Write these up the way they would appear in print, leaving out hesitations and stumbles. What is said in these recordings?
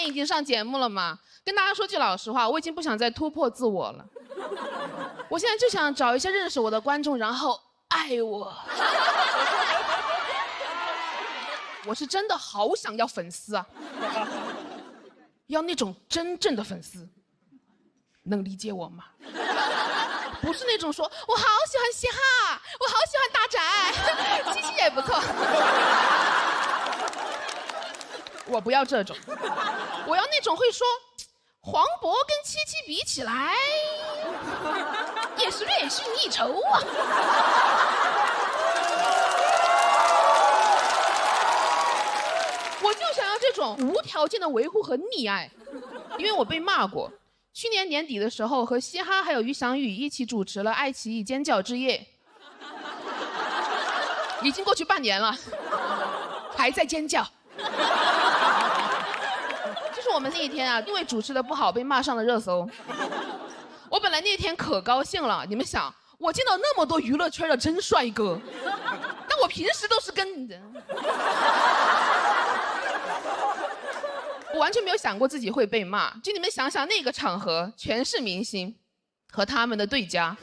年已经上节目了嘛，跟大家说句老实话，我已经不想再突破自我了。我现在就想找一些认识我的观众，然后爱我。我是真的好想要粉丝啊，要那种真正的粉丝，能理解我吗？不是那种说我好喜欢嘻哈，我好喜欢大宅，七七也不错。我不要这种，我要那种会说黄渤跟七七比起来，也是略逊一筹啊。我就想要这种无条件的维护和溺爱，因为我被骂过。去年年底的时候，和嘻哈还有于翔宇一起主持了爱奇艺尖叫之夜，已经过去半年了，还在尖叫。就是我们那一天啊，因为主持的不好被骂上了热搜。我本来那天可高兴了，你们想，我见到那么多娱乐圈的真帅哥，但我平时都是跟着。我完全没有想过自己会被骂，就你们想想那个场合，全是明星和他们的对家，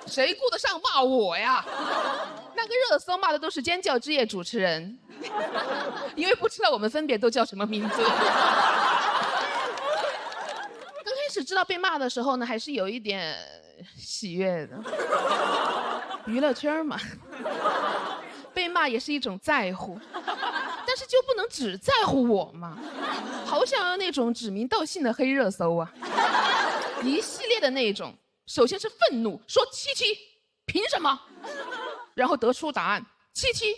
谁顾得上骂我呀？那个热搜骂的都是尖叫之夜主持人，因为不知道我们分别都叫什么名字。刚开始知道被骂的时候呢，还是有一点喜悦的，娱乐圈嘛，被骂也是一种在乎。但是就不能只在乎我嘛，好想要那种指名道姓的黑热搜啊，一系列的那种。首先是愤怒，说七七凭什么，然后得出答案，七七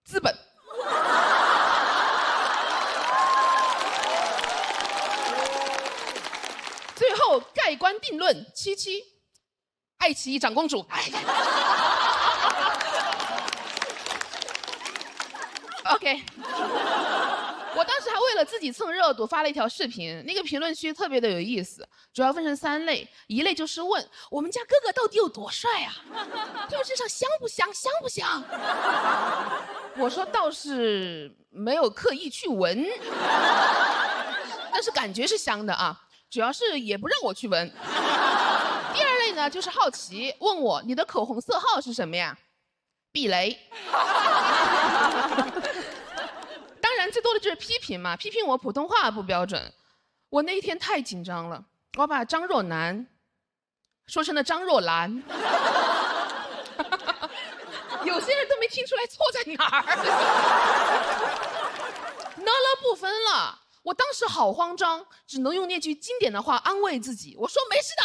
资本。最后盖棺定论，七七爱奇艺长公主。OK， 我当时还为了自己蹭热度发了一条视频，那个评论区特别的有意思，主要分成3类，一类就是问我们家哥哥到底有多帅啊，他们身上香不香，香不香？我说倒是没有刻意去闻，但是感觉是香的啊，主要是也不让我去闻。第2类呢，就是好奇，问我你的口红色号是什么呀？避雷。当然最多的就是批评嘛，批评我普通话不标准。我那一天太紧张了，我把张若楠说成了张若兰。有些人都没听出来错在哪儿。呢了不分了，我当时好慌张，只能用那句经典的话安慰自己，我说没事的，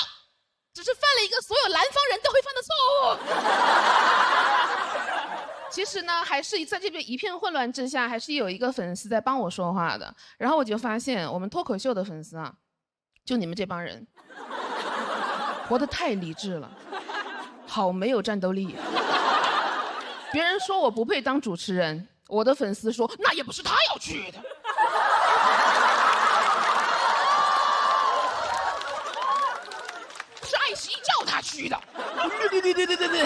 只是犯了一个所有南方人都会犯的错误。其实呢，还是在这边一片混乱之下，还是有一个粉丝在帮我说话的。然后我就发现，我们脱口秀的粉丝啊，就你们这帮人，活得太理智了，好没有战斗力。别人说我不配当主持人，我的粉丝说那也不是他要去的。是爱奇艺叫他去的。对。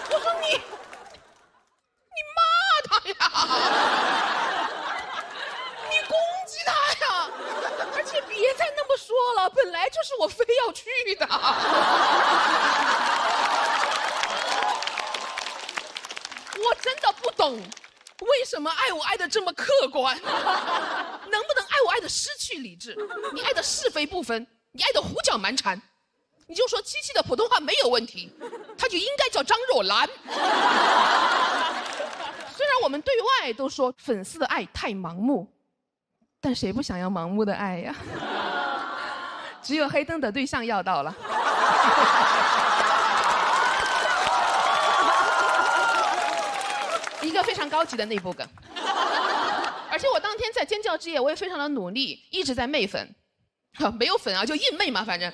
我说你骂他呀，你攻击他呀，而且别再那么说了，本来就是我非要去的。我真的不懂，为什么爱我爱的这么客观？能不能爱我爱的失去理智？你爱的是非不分，你爱的胡搅蛮缠。你就说七七的普通话没有问题，他就应该叫张若兰。虽然我们对外都说粉丝的爱太盲目，但谁不想要盲目的爱呀？只有黑灯的对象要到了。一个非常高级的内部梗。而且我当天在尖叫之夜，我也非常的努力，一直在媚粉。没有粉啊，就硬媚嘛，反正。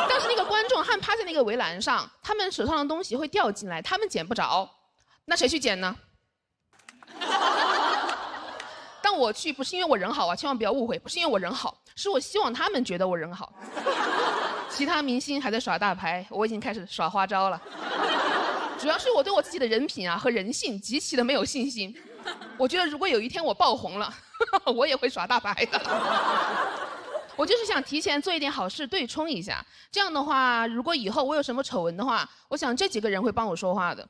当时那个观众还趴在那个围栏上，他们手上的东西会掉进来，他们捡不着，那谁去捡呢？当我去，不是因为我人好啊，千万不要误会，不是因为我人好，是我希望他们觉得我人好。其他明星还在耍大牌，我已经开始耍花招了。主要是我对我自己的人品啊和人性极其的没有信心。我觉得如果有一天我爆红了，我也会耍大牌的。我就是想提前做一点好事对冲一下，这样的话，如果以后我有什么丑闻的话，我想这几个人会帮我说话的。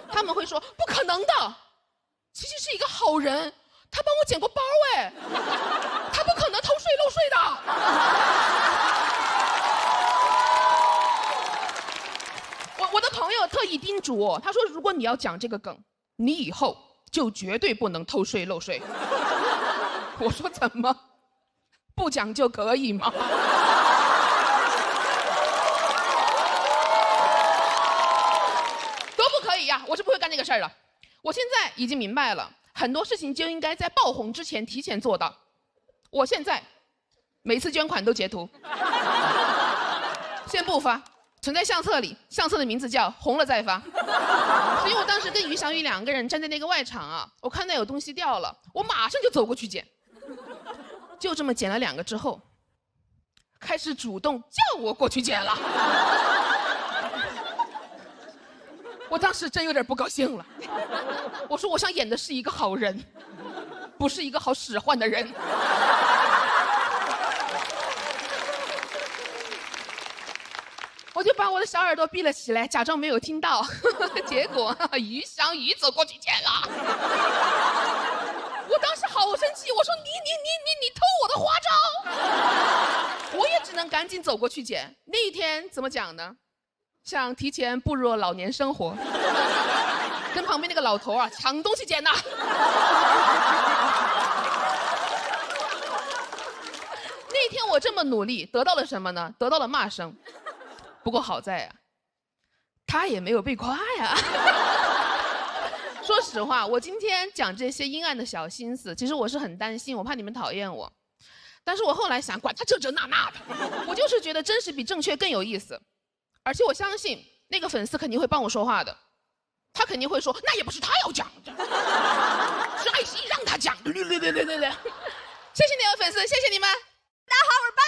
他们会说不可能的，琪琪是一个好人，他帮我捡过包哎，他不可能偷税漏税的。我的朋友特意叮嘱我，他说如果你要讲这个梗，你以后就绝对不能偷税漏税。我说怎么不讲就可以吗？都不可以呀，我是不会干这个事儿的。我现在已经明白了，很多事情就应该在爆红之前提前做到。我现在每次捐款都截图，先不发，存在相册里，相册的名字叫红了再发。所以我当时跟于小雨2个人站在那个外场啊，我看到有东西掉了，我马上就走过去捡。就这么捡了2个之后，开始主动叫我过去捡了。我当时真有点不高兴了，我说我想演的是一个好人，不是一个好使唤的人。我就把我的小耳朵闭了起来，假装没有听到。结果于香雨走过去捡了。我当时好生气，我说你偷我的花招！我也只能赶紧走过去捡。那一天怎么讲呢？想提前步入老年生活，跟旁边那个老头啊抢东西捡呐。那天我这么努力，得到了什么呢？得到了骂声。不过好在啊，他也没有被夸呀。说实话，我今天讲这些阴暗的小心思，其实我是很担心，我怕你们讨厌我。但是我后来想，管他这那的，我就是觉得真实比正确更有意思。而且我相信那个粉丝肯定会帮我说话的，他肯定会说，那也不是他要讲的，是爱奇艺让他讲的。谢谢那位粉丝，谢谢你们。大家好，我是巴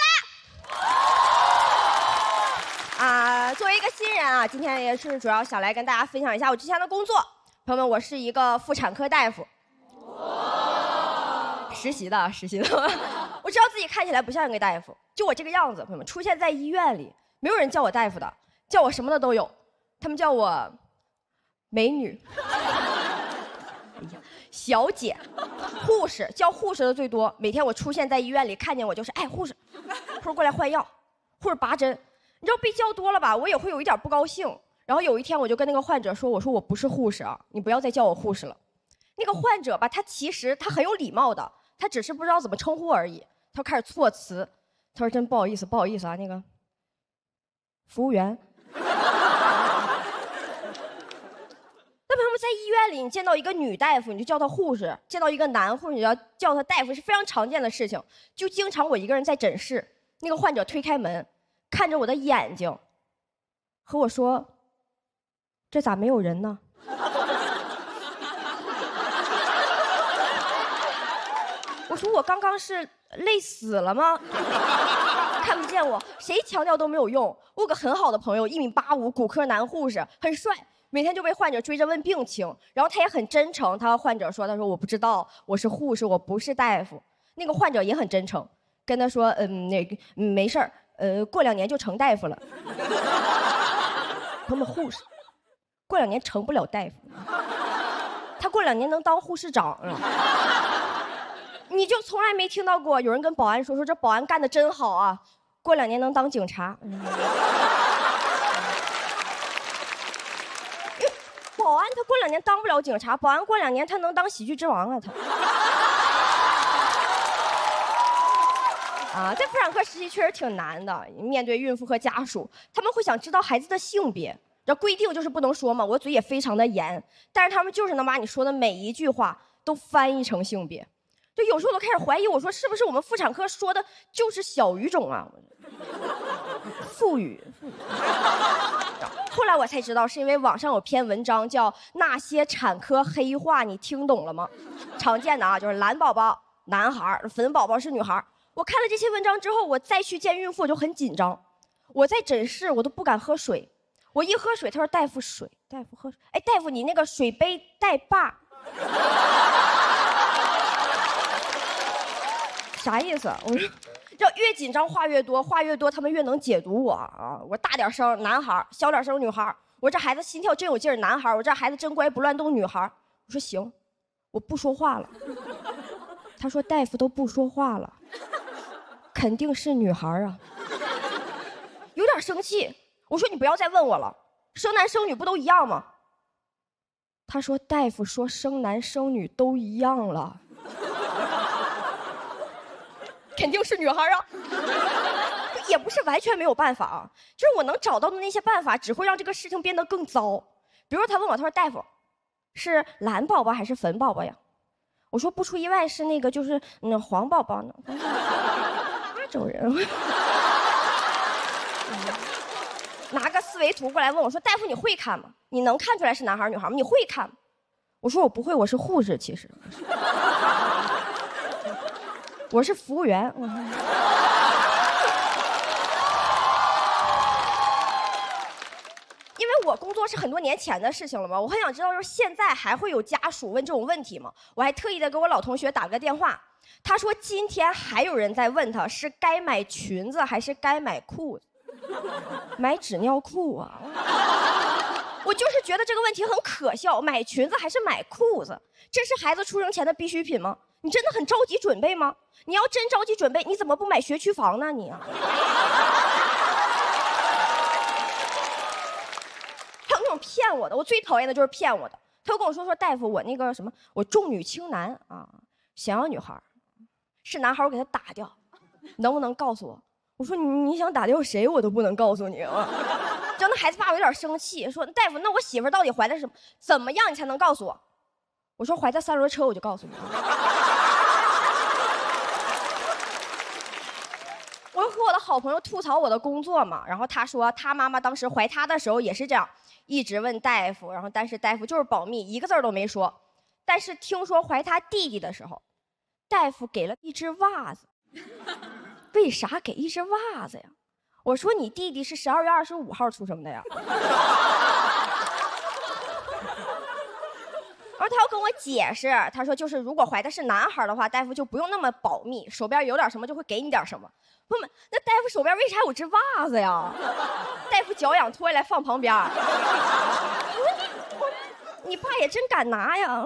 拉。作为一个新人啊，今天也是主要想来跟大家分享一下我之前的工作。朋友们，我是一个妇产科大夫，实习的。我知道自己看起来不像一个大夫，就我这个样子，朋友们，出现在医院里，没有人叫我大夫的，叫我什么的都有，他们叫我美女、小姐、护士，叫护士的最多。每天我出现在医院里，看见我就是哎护士，护士过来换药，护士拔针。你知道被叫多了吧，我也会有一点不高兴。然后有一天我就跟那个患者说，我说我不是护士啊，你不要再叫我护士了。那个患者吧，他其实他很有礼貌的，他只是不知道怎么称呼而已。他开始措辞，他说真不好意思啊，那个服务员。那朋友们，在医院里，你见到一个女大夫，你就叫她护士；见到一个男护士，你要叫他大夫，是非常常见的事情。就经常我一个人在诊室，那个患者推开门，看着我的眼睛，和我说：“这咋没有人呢？”我说我刚刚是累死了吗？看不见我，谁强调都没有用。我有个很好的朋友，1.85米，骨科男护士，很帅，每天就被患者追着问病情，然后他也很真诚，他和患者说，他说我不知道，我是护士，我不是大夫。那个患者也很真诚，跟他说，没事儿，过2年就成大夫了。他们护士，过2年成不了大夫，他过2年能当护士长了。你就从来没听到过有人跟保安说这保安干得真好啊，过2年能当警察。保安他过2年当不了警察，保安过2年他能当喜剧之王啊他。在妇产科实习确实挺难的，面对孕妇和家属，他们会想知道孩子的性别，这规定就是不能说嘛，我嘴也非常的严，但是他们就是能把你说的每一句话都翻译成性别。就有时候我都开始怀疑，我说是不是我们妇产科说的就是小语种啊？妇语。后来我才知道，是因为网上有篇文章叫《那些产科黑话》，你听懂了吗？常见的啊，就是蓝宝宝男孩，粉宝宝是女孩。我看了这些文章之后，我再去见孕妇我就很紧张。我在诊室我都不敢喝水，我一喝水，他说大夫水，大夫喝水，哎大夫你那个水杯带把。啥意思？我说，这越紧张话越多，话越多他们越能解读我啊！我大点声男孩，小点声女孩。我这孩子心跳真有劲儿，男孩。我这孩子真乖不乱动，女孩。我说行，我不说话了。他说大夫都不说话了，肯定是女孩啊。有点生气。我说你不要再问我了，生男生女不都一样吗？他说大夫说生男生女都一样了。肯定是女孩啊，也不是完全没有办法啊，就是我能找到的那些办法，只会让这个事情变得更糟。比如他问我，他说大夫，是蓝宝宝还是粉宝宝呀？我说不出意外是那个就是黄宝宝呢。那种人，拿个四维图过来问我说大夫你会看吗？你能看出来是男孩女孩吗？你会看吗？我说我不会，我是护士，其实。我是服务员。因为我工作是很多年前的事情了嘛，我很想知道，就是现在还会有家属问这种问题吗？我还特意的给我老同学打个电话，他说今天还有人在问他是该买裙子还是该买裤子，买纸尿裤啊。我就是觉得这个问题很可笑，买裙子还是买裤子，这是孩子出生前的必需品吗？你真的很着急准备吗？你要真着急准备，你怎么不买学区房呢？你啊！还有那种骗我的，我最讨厌的就是骗我的。他就跟我说大夫，我那个什么，我重女轻男啊，想要女孩，是男孩我给他打掉，能不能告诉我？我说你想打掉谁我都不能告诉你啊。真的孩子爸爸有点生气，说大夫，那我媳妇到底怀的是什么？怎么样你才能告诉我？我说怀的3轮车我就告诉你。我和我的好朋友吐槽我的工作嘛，然后他说他妈妈当时怀他的时候也是这样，一直问大夫，然后但是大夫就是保密，一个字都没说。但是听说怀他弟弟的时候，大夫给了一只袜子。为啥给一只袜子呀？我说你弟弟是12月25号出生的呀。然后他要跟我解释，他说就是如果怀的是男孩的话，大夫就不用那么保密，手边有点什么就会给你点什么。问问那大夫手边为啥有只袜子呀？大夫脚痒脱下来放旁边。你爸也真敢拿呀，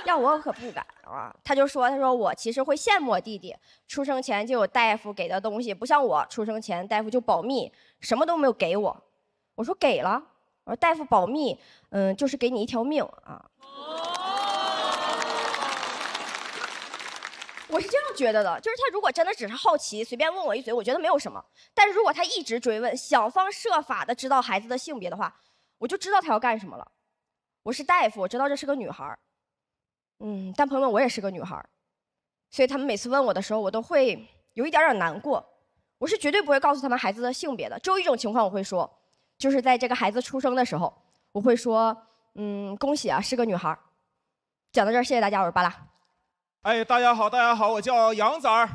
要我可不敢啊。他说我其实会羡慕我弟弟，出生前就有大夫给的东西，不像我出生前大夫就保密，什么都没有给我。我说给了，我说大夫保密，就是给你一条命啊。我是这样觉得的，就是他如果真的只是好奇，随便问我一嘴，我觉得没有什么。但是如果他一直追问，想方设法的知道孩子的性别的话，我就知道他要干什么了。我是大夫，我知道这是个女孩，但朋友们，我也是个女孩，所以他们每次问我的时候，我都会有一点点难过。我是绝对不会告诉他们孩子的性别的。只有一种情况我会说，就是在这个孩子出生的时候，我会说，恭喜啊，是个女孩。讲到这儿，谢谢大家，我是巴拉。哎，大家好，我叫杨仔儿。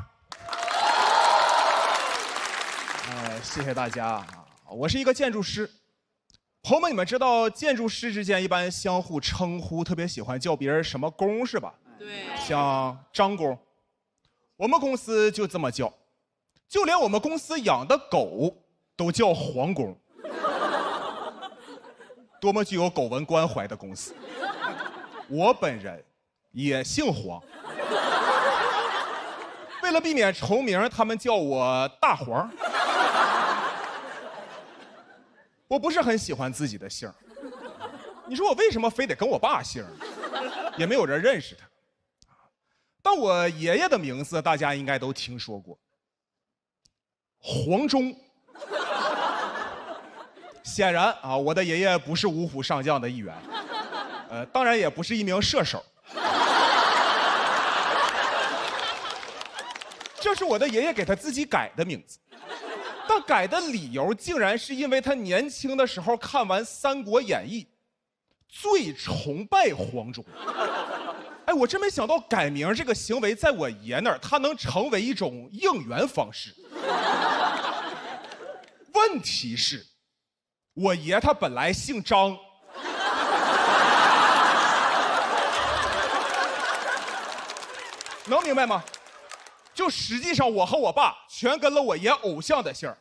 谢谢大家啊！我是一个建筑师。朋友们，你们知道建筑师之间一般相互称呼，特别喜欢叫别人什么工是吧？对。像张工，我们公司就这么叫，就连我们公司养的狗都叫黄工。多么具有狗文关怀的公司！我本人也姓黄。为了避免重名，他们叫我大黄。我不是很喜欢自己的姓，你说我为什么非得跟我爸姓？也没有人认识他。但我爷爷的名字大家应该都听说过，黄忠。显然啊，我的爷爷不是五虎上将的一员，当然也不是一名射手。这是我的爷爷给他自己改的名字，但改的理由竟然是因为他年轻的时候看完《三国演义》，最崇拜黄忠。哎，我真没想到改名这个行为在我爷那儿，他能成为一种应援方式。问题是，我爷他本来姓张。能明白吗？就实际上我和我爸全跟了我爷偶像的姓儿。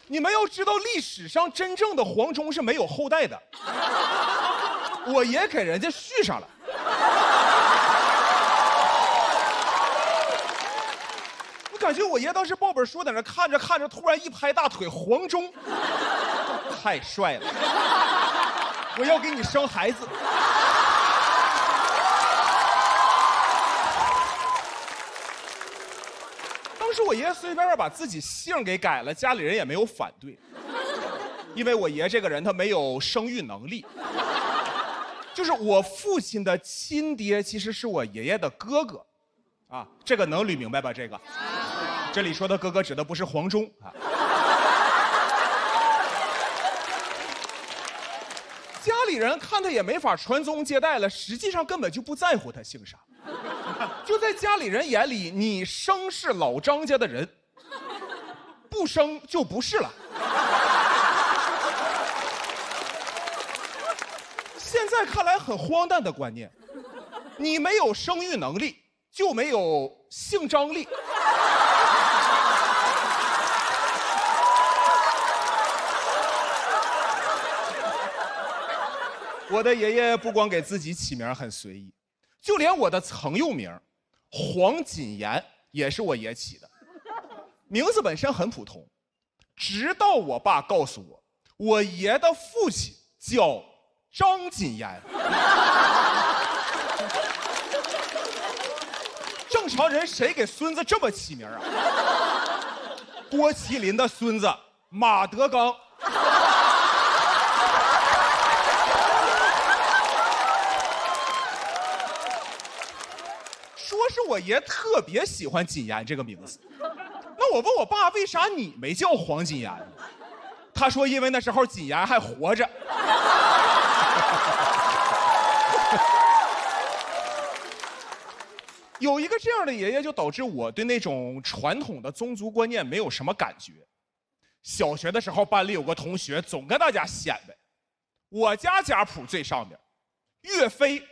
你们要知道，历史上真正的皇中是没有后代的，我爷给人家续上了。我感觉我爷当时抱本书在那看着看着，突然一拍大腿，皇中，太帅了！我要给你生孩子。当时我爷随便把自己姓给改了，家里人也没有反对，因为我爷这个人他没有生育能力。就是我父亲的亲爹其实是我爷爷的哥哥，啊，这个能捋明白吧？这个，这里说的哥哥指的不是黄忠啊。家里人看他也没法传宗接代了，实际上根本就不在乎他姓啥。就在家里人眼里，你生是老张家的人，不生就不是了。现在看来很荒诞的观念，你没有生育能力，就没有性张力。我的爷爷不光给自己起名很随意，就连我的曾用名黄锦言也是我爷起的，名字本身很普通，直到我爸告诉我，我爷的父亲叫张锦言。正常人谁给孙子这么起名啊？郭麒麟的孙子马德刚。说是我爷特别喜欢锦言这个名字，那我问我爸为啥你没叫黄锦言呢？他说因为那时候锦言还活着。有一个这样的爷爷，就导致我对那种传统的宗族观念没有什么感觉。小学的时候，班里有个同学总跟大家显摆，我家家谱最上面，岳飞。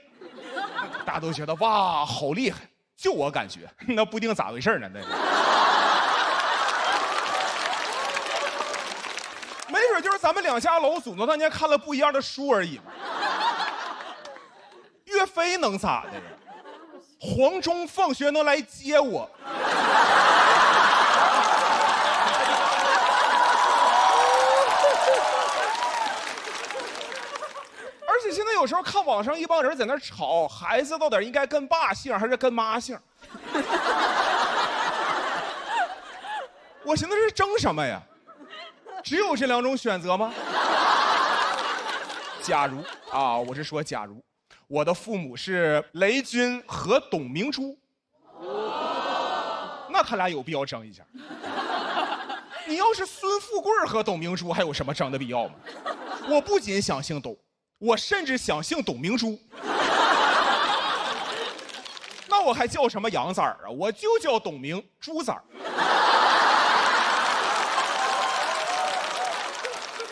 大家都觉得哇，好厉害！就我感觉，那不定咋回事呢？那没准就是咱们两家老祖宗当年看了不一样的书而已嘛。岳飞能咋的呀？黄忠放学能来接我。而且现在有时候看网上一帮人在那吵，孩子到底应该跟爸姓还是跟妈姓？我寻思是争什么呀？只有这两种选择吗？假如啊，我是说假如，我的父母是雷军和董明珠，那他俩有必要争一下。你要是孙富贵和董明珠，还有什么争的必要吗？我不仅想姓董，我甚至想姓董明珠。那我还叫什么杨崽儿啊？我就叫董明珠崽儿。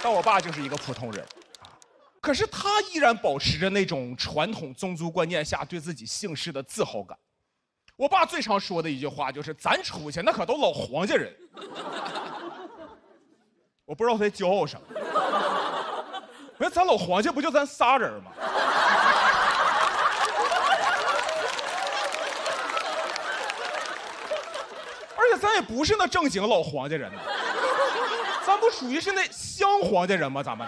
但我爸就是一个普通人啊，可是他依然保持着那种传统宗族观念下对自己姓氏的自豪感。我爸最常说的一句话就是：“咱出去那可都老黄家人。”我不知道他骄傲什么。那咱老黄家不就咱仨人吗？而且咱也不是那正经老黄家人呢，咱不属于是那乡黄家人吗？咱们。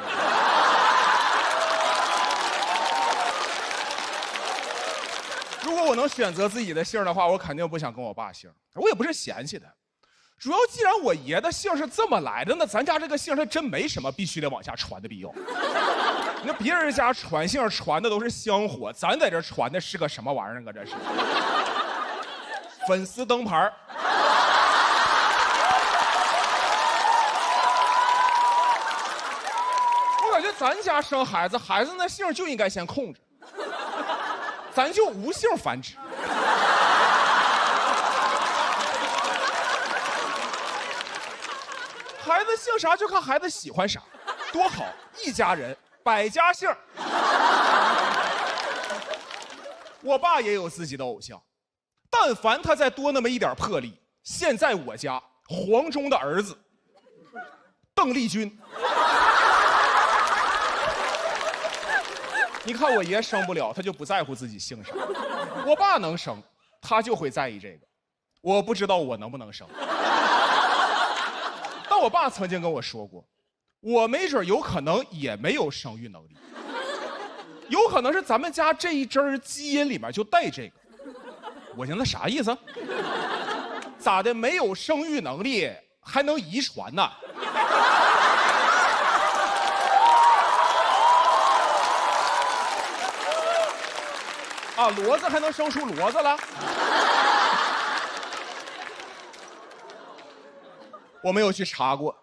如果我能选择自己的姓的话，我肯定不想跟我爸姓。我也不是嫌弃他，主要既然我爷的姓是这么来的，那咱家这个姓它真没什么必须得往下传的必要。那别人家传姓传的都是香火，咱在这传的是个什么玩意儿啊？这是粉丝灯牌。我感觉咱家生孩子，孩子那姓就应该先空着，咱就无姓繁殖。孩子姓啥就看孩子喜欢啥，多好，一家人百家姓。我爸也有自己的偶像，但凡他再多那么一点魄力，现在我家黄忠的儿子邓丽君。你看我爷生不了，他就不在乎自己姓啥；我爸能生，他就会在意这个。我不知道我能不能生，但我爸曾经跟我说过，我没准有可能也没有生育能力，有可能是咱们家这一支基因里面就带这个。我寻思那啥意思？咋的？没有生育能力还能遗传呢？啊，骡子还能生出骡子了？我没有去查过，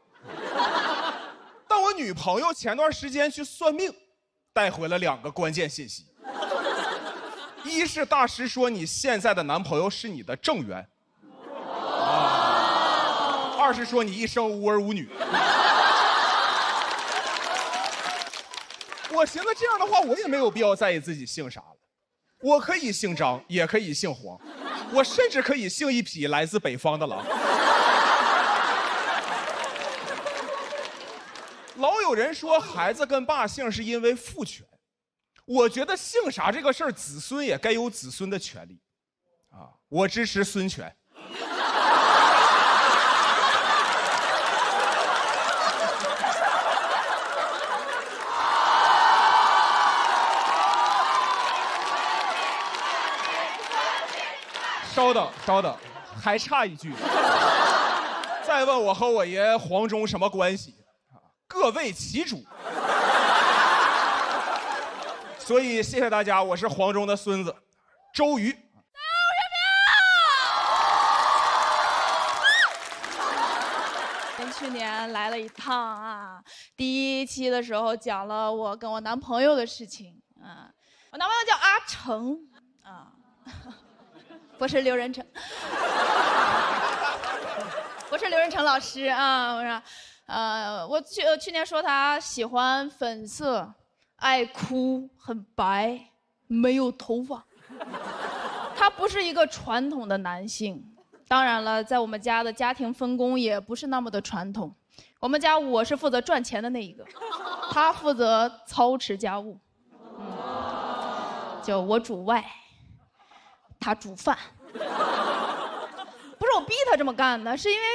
但我女朋友前段时间去算命，带回了2个关键信息。一是大师说你现在的男朋友是你的正缘，二是说你一生无儿无女。我寻思这样的话，我也没有必要在意自己姓啥了。我可以姓张，也可以姓黄，我甚至可以姓一匹来自北方的狼。老有人说孩子跟爸姓是因为父权，我觉得姓啥这个事儿，子孙也该有子孙的权利，啊，我支持孙权。稍等，稍等，还差一句。再问我和我爷黄忠什么关系？各为其主。所以谢谢大家，我是黄忠的孙子，周瑜。去年来了一趟啊，第1期的时候讲了我跟我男朋友的事情啊，我男朋友叫阿成啊，不是刘仁成，不是刘仁成老师啊，我说，我去年说他喜欢粉色，爱哭，很白，没有头发，他不是一个传统的男性。当然了，在我们家的家庭分工也不是那么的传统。我们家我是负责赚钱的那一个，他负责操持家务。就我煮外，他煮饭。不是我逼他这么干的，是因为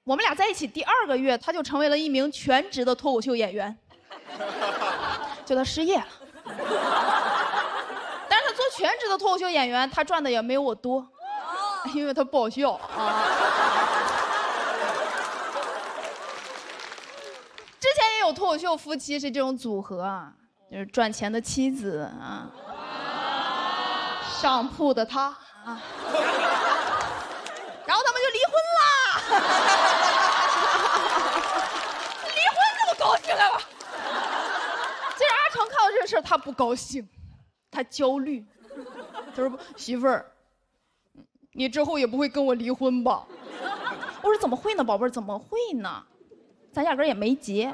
我们俩在一起第2个月，他就成为了一名全职的脱口秀演员。就他失业了，但是他做全职的脱口秀演员，他赚的也没有我多。因为他不好笑啊。之前也有脱口秀夫妻是这种组合啊，就是赚钱的妻子啊，上铺的他啊，然后他们就离婚啦。离婚这么高兴啊？其实阿成看到这个事儿，他不高兴，他焦虑。他说：“媳妇儿。”你之后也不会跟我离婚吧？我说怎么会呢，宝贝儿，怎么会呢？咱压根儿也没结。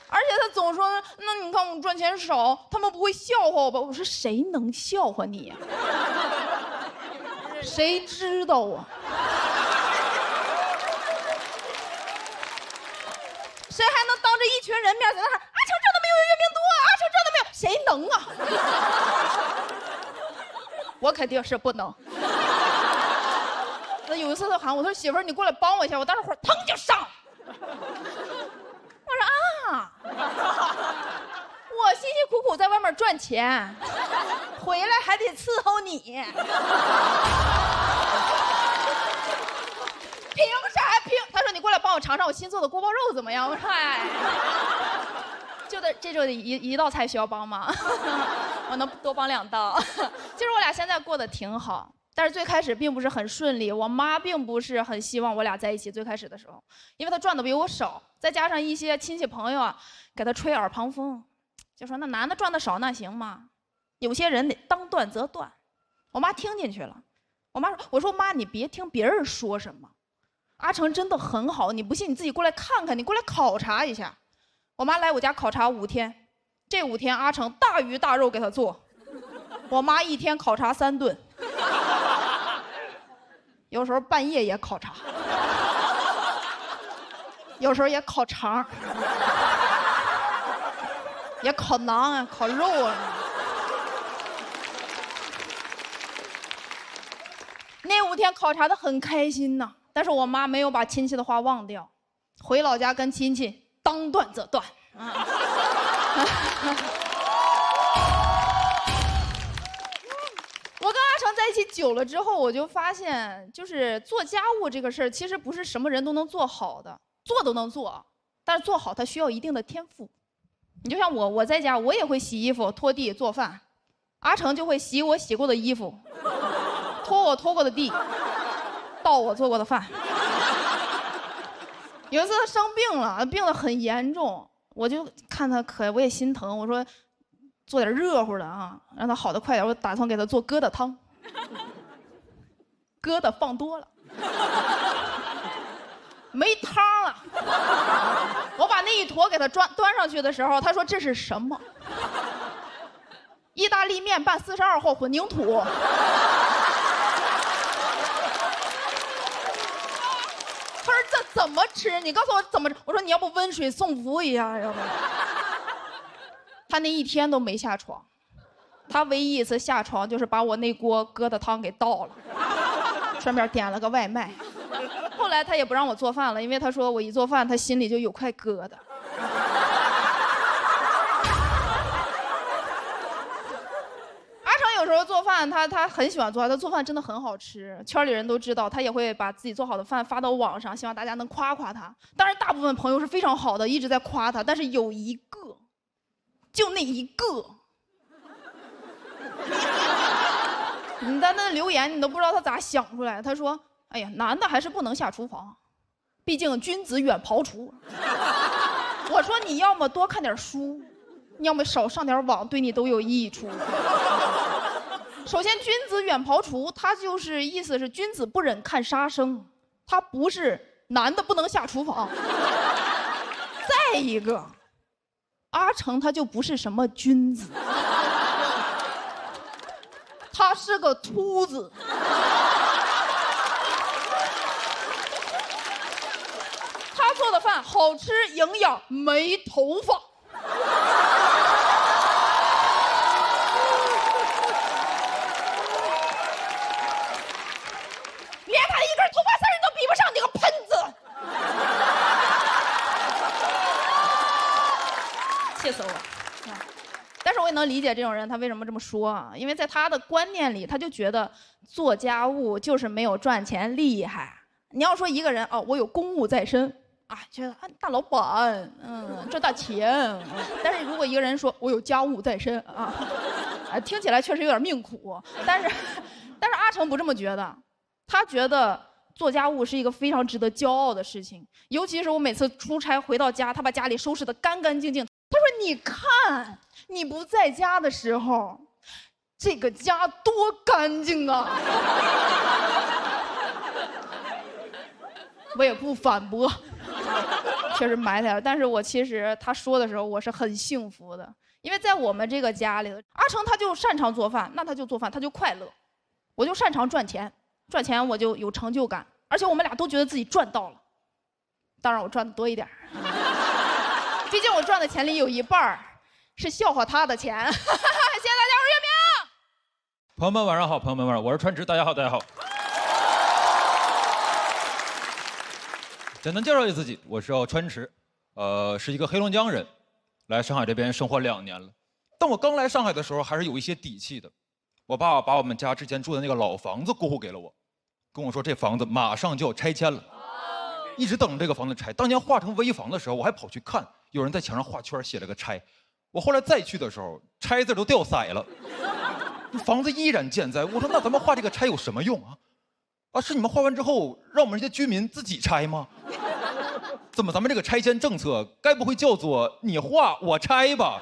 而且他总说，那你看我赚钱少，他们不会笑话我吧？我说谁能笑话你呀？谁知道啊？谁还能当着一群人面在那喊阿成挣的没有月饼多，阿成挣的没有？谁能啊？我肯定是不能。那有一次他喊我，他说媳妇儿你过来帮我一下，我当时火腾就上。我说啊，我辛辛苦苦在外面赚钱，回来还得伺候你，凭啥凭？他说你过来帮我尝尝我新做的锅包肉怎么样？我说哎。这就一道菜需要帮忙，我能多帮2道。其实我俩现在过得挺好，但是最开始并不是很顺利。我妈并不是很希望我俩在一起，最开始的时候，因为她赚的比我少，再加上一些亲戚朋友啊给她吹耳旁风，就说那男的赚的少那行吗？有些人得当断则断。我妈听进去了，我说妈你别听别人说什么，阿成真的很好，你不信你自己过来看看，你过来考察一下。我妈来我家考察5天，这5天阿成大鱼大肉给他做，我妈1天考察3顿，有时候半夜也考察，有时候也烤肠，也烤馕啊，烤肉啊。那5天考察的很开心呐，但是我妈没有把亲戚的话忘掉，回老家跟亲戚当断则断。我跟阿成在一起久了之后，我就发现，就是做家务这个事儿，其实不是什么人都能做好的，做都能做，但是做好它需要一定的天赋。你就像我在家，我也会洗衣服、拖地、做饭，阿成就会洗我洗过的衣服，拖我拖过的地，倒我做过的饭。有一次他生病了，病得很严重，我就看他我也心疼，我说做点热乎的啊，让他好得快点。我打算给他做疙瘩汤，疙瘩放多了，没汤了。我把那一坨给他端上去的时候，他说这是什么？意大利面拌42号混凝土。他说这怎么吃？你告诉我怎么吃？我说你要不温水送服一下，要不？他那1天都没下床，他唯一一次下床就是把我那锅疙瘩汤给倒了，顺便点了个外卖。后来他也不让我做饭了，因为他说我一做饭他心里就有块疙瘩。有时候做饭，他很喜欢做，他做饭真的很好吃，圈里人都知道，他也会把自己做好的饭发到网上，希望大家能夸夸他。当然，大部分朋友是非常好的，一直在夸他，但是有一个，就那一个，你在那留言，你都不知道他咋想出来。他说：“哎呀，男的还是不能下厨房，毕竟君子远庖厨。”我说：“你要么多看点书，要么少上点网，对你都有益处。”首先，君子远庖厨，他就是意思是君子不忍看杀生，他不是男的不能下厨房。再一个，阿成他就不是什么君子，他是个秃子。他做的饭好吃、营养、没头发。头发丝儿都比不上你个喷子，气死我了！但是我也能理解这种人他为什么这么说啊，因为在他的观念里，他就觉得做家务就是没有赚钱厉害。你要说一个人哦，我有公务在身啊，觉得啊大老板，赚大钱。但是如果一个人说我有家务在身啊，听起来确实有点命苦。但是阿成不这么觉得，他觉得做家务是一个非常值得骄傲的事情，尤其是我每次出差回到家，他把家里收拾得干干净净。他说：“你看，你不在家的时候，这个家多干净啊！”我也不反驳，确实埋汰了。但是我其实他说的时候，我是很幸福的，因为在我们这个家里，阿成他就擅长做饭，那他就做饭，他就快乐；我就擅长赚钱。赚钱我就有成就感，而且我们俩都觉得自己赚到了。当然我赚的多一点，毕竟我赚的钱里有一半是笑话他的钱。谢谢大家，我是月明。朋友们晚上好，朋友们晚上好，我是川池，大家好，大家好。简单介绍一下自己，我是川池，是一个黑龙江人，来上海这边生活2年了。但我刚来上海的时候还是有一些底气的，我爸把我们家之前住的那个老房子过户给了我。跟我说这房子马上就要拆迁了，一直等着这个房子拆。当年划成危房的时候，我还跑去看，有人在墙上画圈写了个拆。我后来再去的时候，拆字都掉色了，房子依然健在。我说那咱们画这个拆有什么用啊？啊，是你们画完之后让我们这些居民自己拆吗？怎么咱们这个拆迁政策该不会叫做你画我拆吧？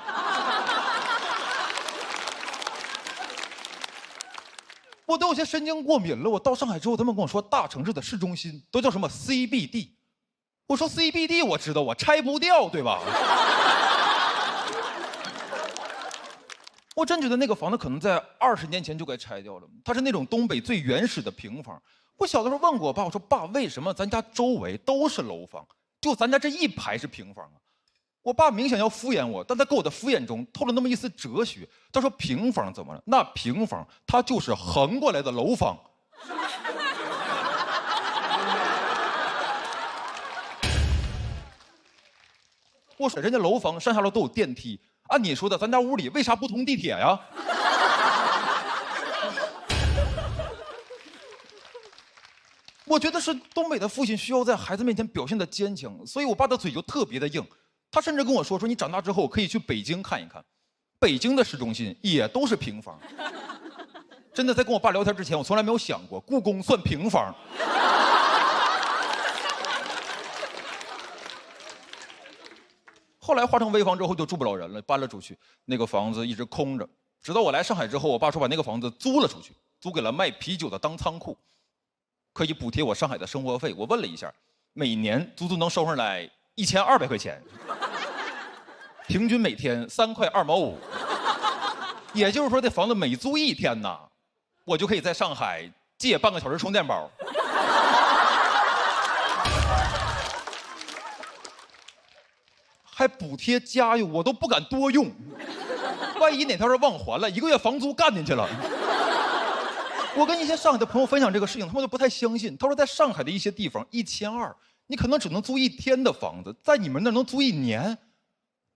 我都有些神经过敏了。我到上海之后，他们跟我说大城市的市中心都叫什么 CBD， 我说 CBD 我知道，我拆不掉，对吧？我真觉得那个房子可能在20年前就该拆掉了。它是那种东北最原始的平房。我小的时候问过我爸，我说爸，为什么咱家周围都是楼房，就咱家这一排是平房啊？我爸明显要敷衍我，但他给我的敷衍中透了那么一丝哲学。他说平房怎么了？那平房它就是横过来的楼房。我说人家楼房上下楼都有电梯，按你说的，咱家屋里为啥不通地铁呀？我觉得是东北的父亲需要在孩子面前表现的坚强，所以我爸的嘴就特别的硬。他甚至跟我说你长大之后可以去北京看一看，北京的市中心也都是平房。真的，在跟我爸聊天之前，我从来没有想过故宫算平房。后来化成危房之后就住不了人了，搬了出去，那个房子一直空着。直到我来上海之后，我爸说把那个房子租了出去，租给了卖啤酒的当仓库，可以补贴我上海的生活费。我问了一下，每年足足能收上来1200块钱，平均每天3块2毛5。也就是说，这房子每租1天呐，我就可以在上海借半个小时充电宝。还补贴家用，我都不敢多用，万一哪条是忘还了，1个月房租干进去了。我跟一些上海的朋友分享这个事情，他们都不太相信。他说，在上海的一些地方，1200，你可能只能租1天的房子，在你们那儿能租1年。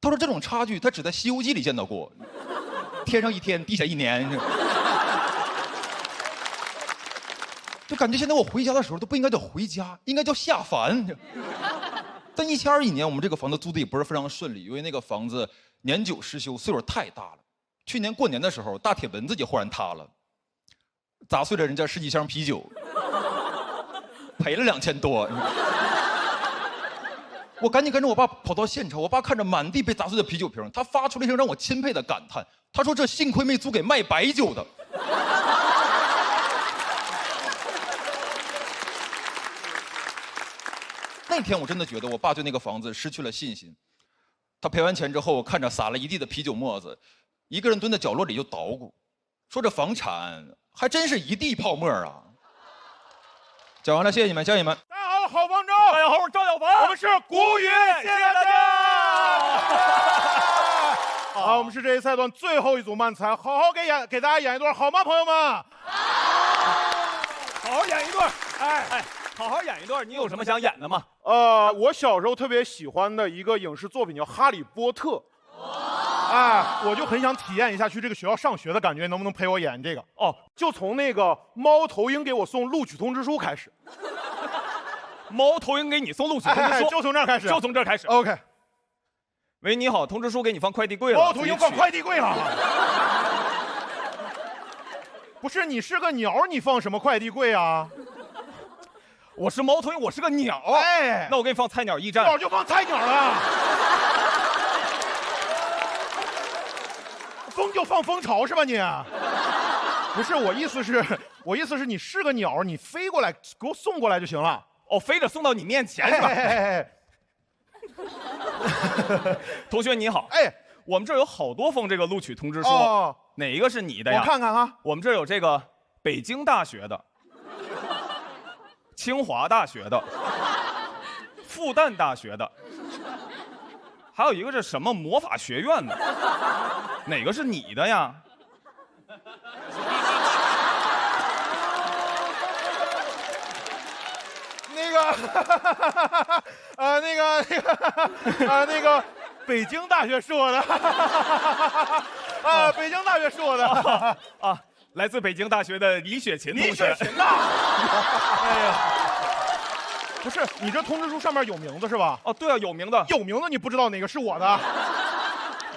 他说这种差距，他只在《西游记》里见到过，天上1天，地下1年。就感觉现在我回家的时候都不应该叫回家，应该叫下凡。但1200年，我们这个房子租的也不是非常顺利，因为那个房子年久失修，岁数太大了。去年过年的时候，大铁门自己忽然塌了，砸碎了人家10几箱啤酒，赔了2000多。我赶紧跟着我爸跑到现场，我爸看着满地被砸碎的啤酒瓶，他发出了一声让我钦佩的感叹，他说：“这幸亏没租给卖白酒的。”那天我真的觉得我爸对那个房子失去了信心。他赔完钱之后，看着撒了一地的啤酒沫子，一个人蹲在角落里就捣鼓，说这房产还真是一地泡沫啊。讲完了，谢谢你们，谢谢你们。大家好，好房周，大家好，我是赵小凡，我们是古语，谢谢大家。好，我们是这一赛段最后一组慢才，好好给大家演一段好吗，朋友们？好好演一段。哎，好好演一段，你有什么想演的吗？我小时候特别喜欢的一个影视作品叫《哈利波特》。哎，我就很想体验一下去这个学校上学的感觉，能不能陪我演这个？哦，就从那个猫头鹰给我送录取通知书开始。猫头鹰给你送录取通知书，就从这儿开始，就从这儿开始。OK。喂，你好，通知书给你放快递柜了。猫头鹰放快递柜了。不是，你是个鸟，你放什么快递柜啊？我是猫头鹰，我是个鸟。哎，那我给你放菜鸟驿站。鸟就放菜鸟了。风就放蜂巢是吧你？不是，我意思是你是个鸟，你飞过来给我送过来就行了。哦，飞着送到你面前是吧？同学你好，哎，我们这儿有好多封这个录取通知书，哦，哪一个是你的呀？我看看哈，我们这儿有这个北京大学的、清华大学的、复旦大学的，还有一个是什么魔法学院的，哪个是你的呀？那个，北京大学是我的，北京大学是我的啊，来自北京大学的李雪琴同学。李雪琴呐！哎呀，不是，你这通知书上面有名字是吧？哦，对啊，有名的。有名的你不知道哪个是我的？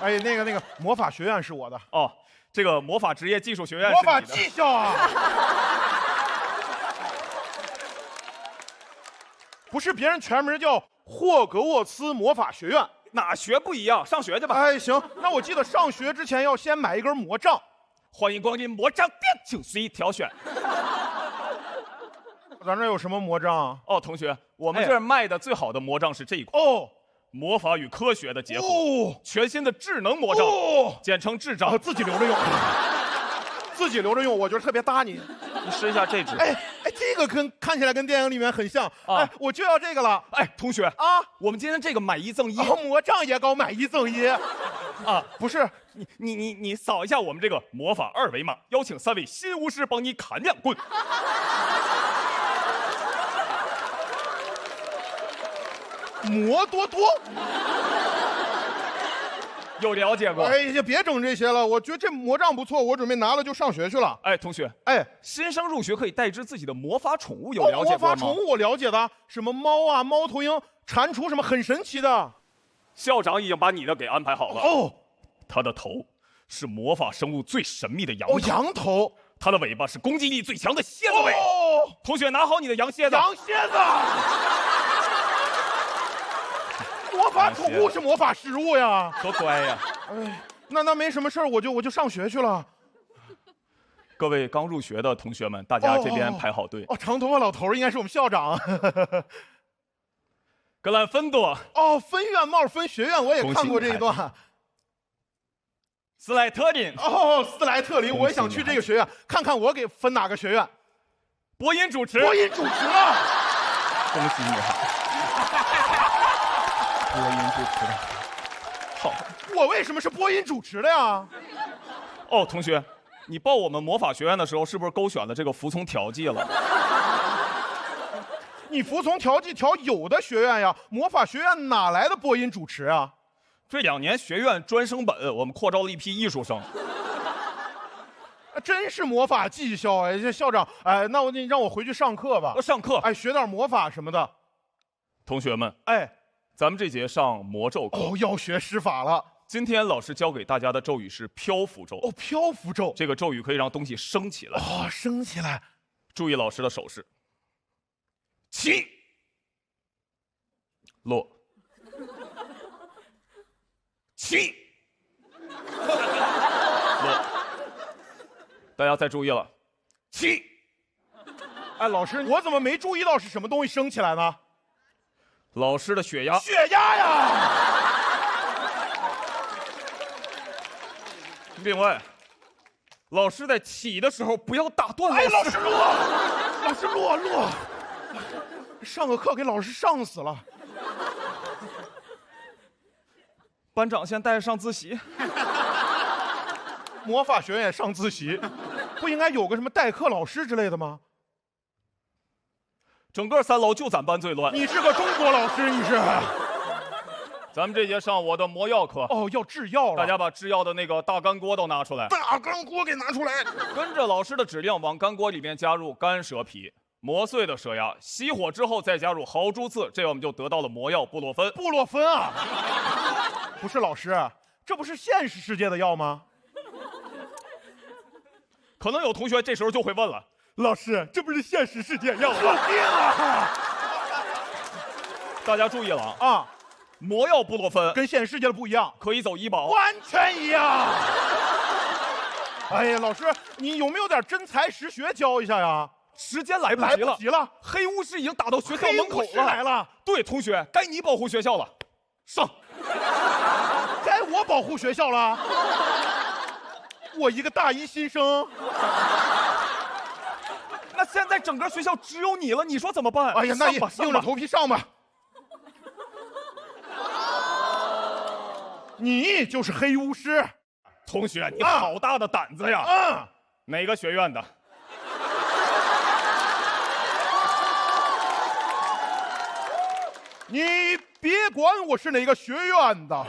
哎，那个魔法学院是我的。哦，这个魔法职业技术学院是魔你的。法技校啊！不是，别人全名叫霍格沃茨魔法学院，哪学不一样？上学去吧。哎，行，那我记得上学之前要先买一根魔杖。欢迎光临魔杖店，请随意挑选。咱这有什么魔杖？哦，同学，我们这儿卖的最好的魔杖是这一款。哦，魔法与科学的结合，全新的智能魔杖，简称智杖，自己留着用，自己留着用，我觉得特别搭你。你试一下这支。哎，这个看起来跟电影里面很像，哎，我就要这个了。哎，同学啊，我们今天这个买1赠1，魔杖也搞买1赠1，啊，不是，你扫一下我们这个魔法2维码，邀请3位新巫师帮你砍2棍。魔多多。有了解过？哎呀，别整这些了，我觉得这魔杖不错，我准备拿了就上学去了。哎，同学，哎，新生入学可以带只自己的魔法宠物，有了解过吗？魔法宠物我了解的，什么猫啊、猫头鹰、蟾蜍，什么很神奇的。校长已经把你的给安排好了。哦，它的头是魔法生物最神秘的羊头。羊头。它的尾巴是攻击力最强的蝎子尾。哦，同学，拿好你的羊蝎子。羊蝎子。魔法宠物是魔法食物呀，多乖呀！哎，那没什么事儿，我就上学去了。各位刚入学的同学们，大家这边排好队。哦，长头发老头应该是我们校长。格兰芬多。哦，分院帽分学院，我也看过这一段。斯莱特林。哦，斯莱特林，我也想去这个学院，看看我给分哪个学院。播音主持。播音主持了。恭喜你哈！播音主持的好。我为什么是播音主持的呀？哦，同学，你报我们魔法学院的时候是不是勾选了这个服从调剂了？你服从调剂调有的学院呀，魔法学院哪来的播音主持啊？这2年学院专升本，我们扩招了一批艺术生。真是魔法技校哎，这校长哎，那你让我回去上课吧。上课哎，学点魔法什么的。同学们，哎。咱们这节上魔咒课哦，要学施法了。今天老师教给大家的咒语是漂浮咒。哦，漂浮咒，这个咒语可以让东西升起来。哦，升起来。注意老师的手势。起，落，起，落。大家再注意了，起。哎，老师，我怎么没注意到是什么东西升起来呢？老师的血压。血压呀！另外，老师在起的时候不要打断老师。哎，老师落，老师落。上个课给老师上死了。班长先带着上自习。魔法学院上自习，不应该有个什么代课老师之类的吗？整个3楼就咱班最乱。你是个中国老师，你是？咱们这节上我的魔药课。哦，要制药了。大家把制药的那个大干锅都拿出来。大干锅给拿出来。跟着老师的指令往干锅里面加入干蛇皮、磨碎的蛇牙，熄火之后再加入豪猪刺，这样我们就得到了魔药布洛芬。布洛芬啊！不是老师，这不是现实世界的药吗？可能有同学这时候就会问了。老师，这不是现实世界药吗？肯定啊！大家注意了啊！魔药布洛芬跟现实世界的不一样，可以走医保，完全一样。哎呀，老师，你有没有点真才实学教一下呀？时间来不及了，黑巫师已经打到学校门口了。来了，对，同学，该你保护学校了，上。该我保护学校了？我一个大一新生。那现在整个学校只有你了，你说怎么办？哎呀，那硬着头皮上吧。你就是黑巫师，同学，你好大的胆子呀！嗯，哪个学院的？你别管我是哪个学院的，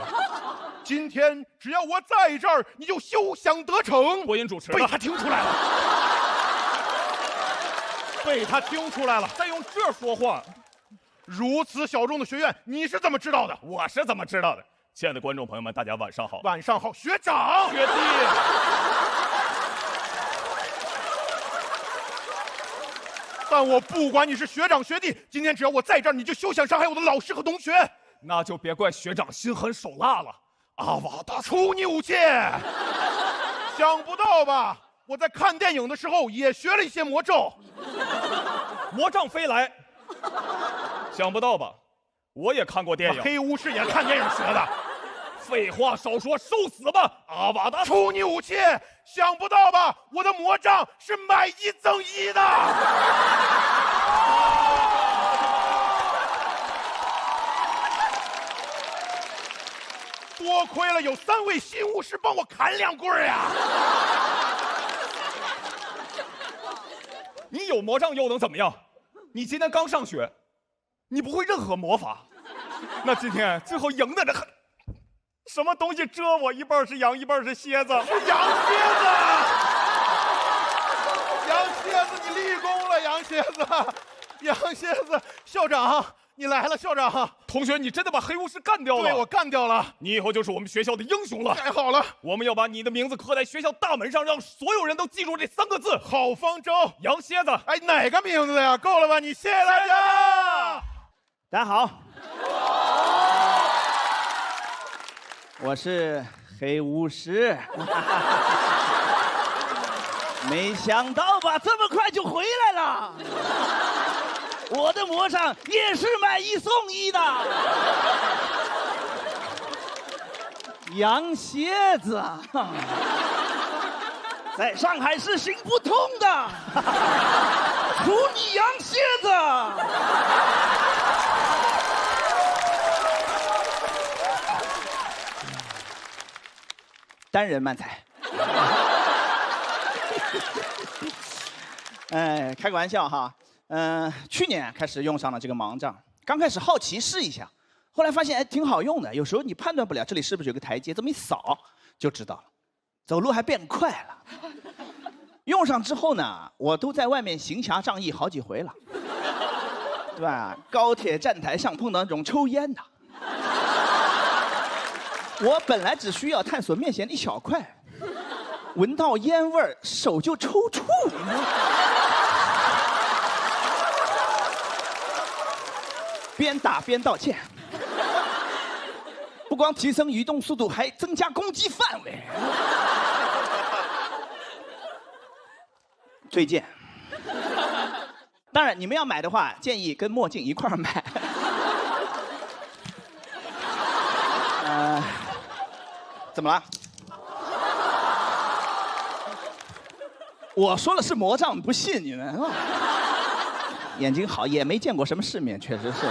今天只要我在这儿，你就休想得逞。播音主持被他听出来了。被他听出来了，再用这说话，如此小众的学院，你是怎么知道的？我是怎么知道的？亲爱的观众朋友们，大家晚上好。晚上好，学长、学弟。但我不管你是学长学弟，今天只要我在这儿，你就休想伤害我的老师和同学。那就别怪学长心狠手辣了。阿瓦达出牛气！想不到吧？我在看电影的时候也学了一些魔咒。魔杖飞来，想不到吧？我也看过电影。黑巫师也看电影学的。废话少说，受死吧！阿瓦达，出你武器！想不到吧？我的魔杖是买1赠1的。多亏了有3位新巫师帮我砍2棍呀！你有魔杖又能怎么样？你今天刚上学，你不会任何魔法。那今天最后赢的这什么东西蛰我？一半是羊，一半是蝎子。是羊蝎子！羊蝎子，你立功了，羊蝎子！羊蝎子，校长，你来了，校长。同学，你真的把黑巫师干掉了？对，我干掉了。你以后就是我们学校的英雄了。太好了，我们要把你的名字刻在学校大门上，让所有人都记住这3个字。好方舟，羊蝎子。哎，哪个名字呀？够了吧？你谢谢大家。大家好，我是黑巫师。没想到吧，这么快就回来了。我的魔杖也是买1送1的。羊蝎子，在上海市行不通的。除你羊蝎子。单人漫才。开个玩笑哈。去年开始用上了这个盲杖，刚开始好奇试一下，后来发现挺好用的。有时候你判断不了这里是不是有个台阶，这么一扫就知道了，走路还变快了。用上之后呢，我都在外面行侠仗义好几回了，对吧？高铁站台上碰到那种抽烟的。我本来只需要探索面前的一小块，闻到烟味儿，手就抽搐。边打边道歉，不光提升移动速度，还增加攻击范围。推荐。当然，你们要买的话，建议跟墨镜一块儿买。怎么了？我说的是魔杖，不信你们啊？眼睛好，也没见过什么世面，确实是。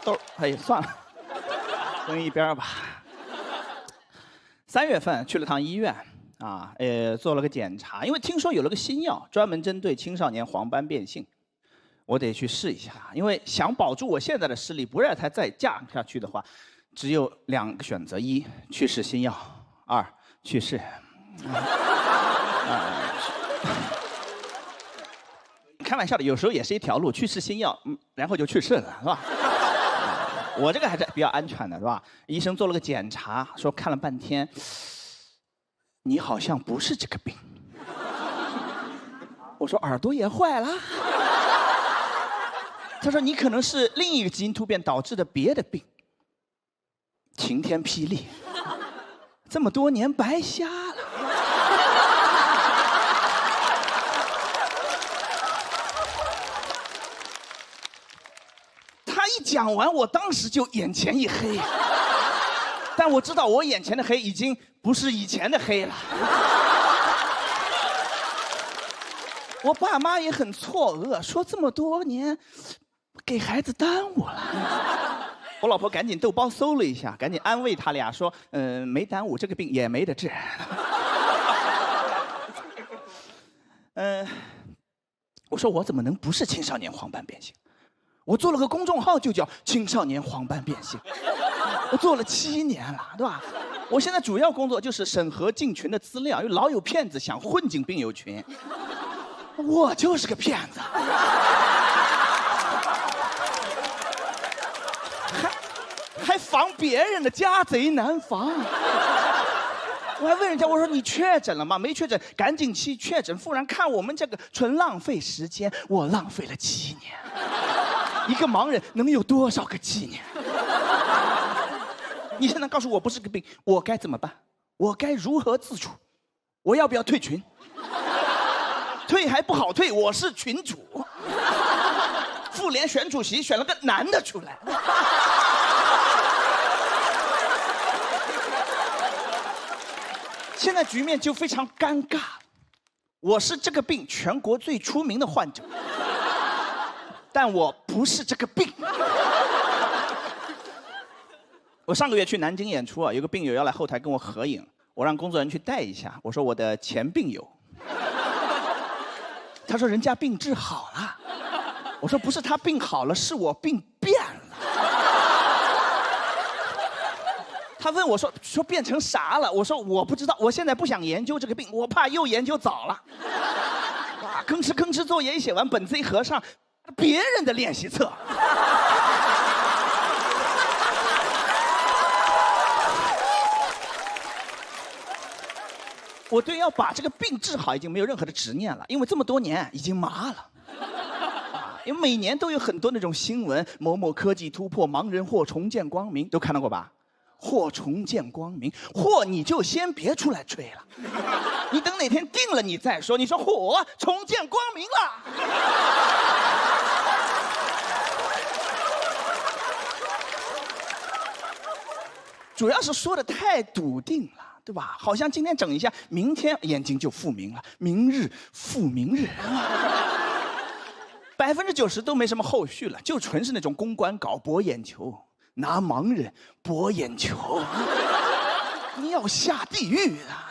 都，哎，算了，扔一边吧。3月份去了趟医院，做了个检查，因为听说有了个新药，专门针对青少年黄斑变性，我得去试一下。因为想保住我现在的视力，不让它再降下去的话，只有2个选择：一，去试新药；2，去世。开玩笑的，有时候也是一条路，去试新药，然后就去世了，是吧？我这个还是比较安全的，是吧？医生做了个检查，说看了半天，你好像不是这个病。我说耳朵也坏了。他说你可能是另一个基因突变导致的别的病。晴天霹雳，这么多年白瞎了。他一讲完，我当时就眼前一黑，但我知道我眼前的黑已经不是以前的黑了。我爸妈也很错愕，说这么多年给孩子耽误了。我老婆赶紧豆包搜了一下，赶紧安慰他俩说：“没耽误，这个病也没得治。”我说我怎么能不是青少年黄斑变性？我做了个公众号就叫青少年黄斑变性，我做了7年了，对吧？我现在主要工作就是审核进群的资料，因为老有骗子想混进病友群，我就是个骗子。还防别人的，家贼难防。我还问人家，我说你确诊了吗？没确诊，赶紧去确诊，不然看我们这个纯浪费时间。我浪费了7年，一个盲人能有多少个7年？你现在告诉我不是个病，我该怎么办？我该如何自处？我要不要退群？退还不好退，我是群主。妇联选主席选了个男的出来。现在局面就非常尴尬，我是这个病全国最出名的患者，但我不是这个病。我上个月去南京演出啊，有个病友要来后台跟我合影，我让工作人员去带一下，我说我的前病友。他说人家病治好了，我说不是他病好了，是我病变了。他问我说变成啥了？我说我不知道，我现在不想研究这个病，我怕又研究早了。哇，吭哧作业一写完，本子一合上，别人的练习册。我对要把这个病治好已经没有任何的执念了，因为这么多年已经麻了。因为每年都有很多那种新闻，某某科技突破，盲人或重见光明，都看到过吧？或重见光明，或你就先别出来吹了，你等哪天定了你再说。你说嚯，重见光明了。主要是说的太笃定了，对吧？好像今天整一下，明天眼睛就复明了，明日复明日。90%都没什么后续了，就纯是那种公关稿博眼球，拿盲人博眼球，你要下地狱啊！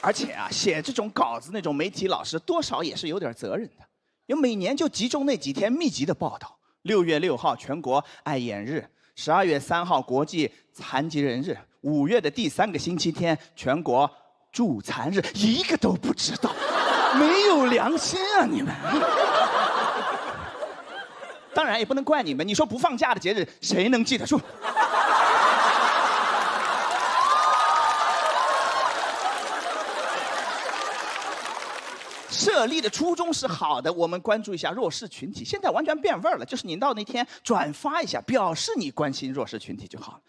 而且啊，写这种稿子那种媒体老师多少也是有点责任的，因为每年就集中那几天密集的报道。6月6号全国爱眼日，12月3号国际残疾人日，5月的第3个星期天全国助残日，一个都不知道，没有良心啊你们！当然也不能怪你们，你说不放假的节日谁能记得住？设立的初衷是好的，我们关注一下弱势群体。现在完全变味儿了，就是你到那天转发一下，表示你关心弱势群体就好了。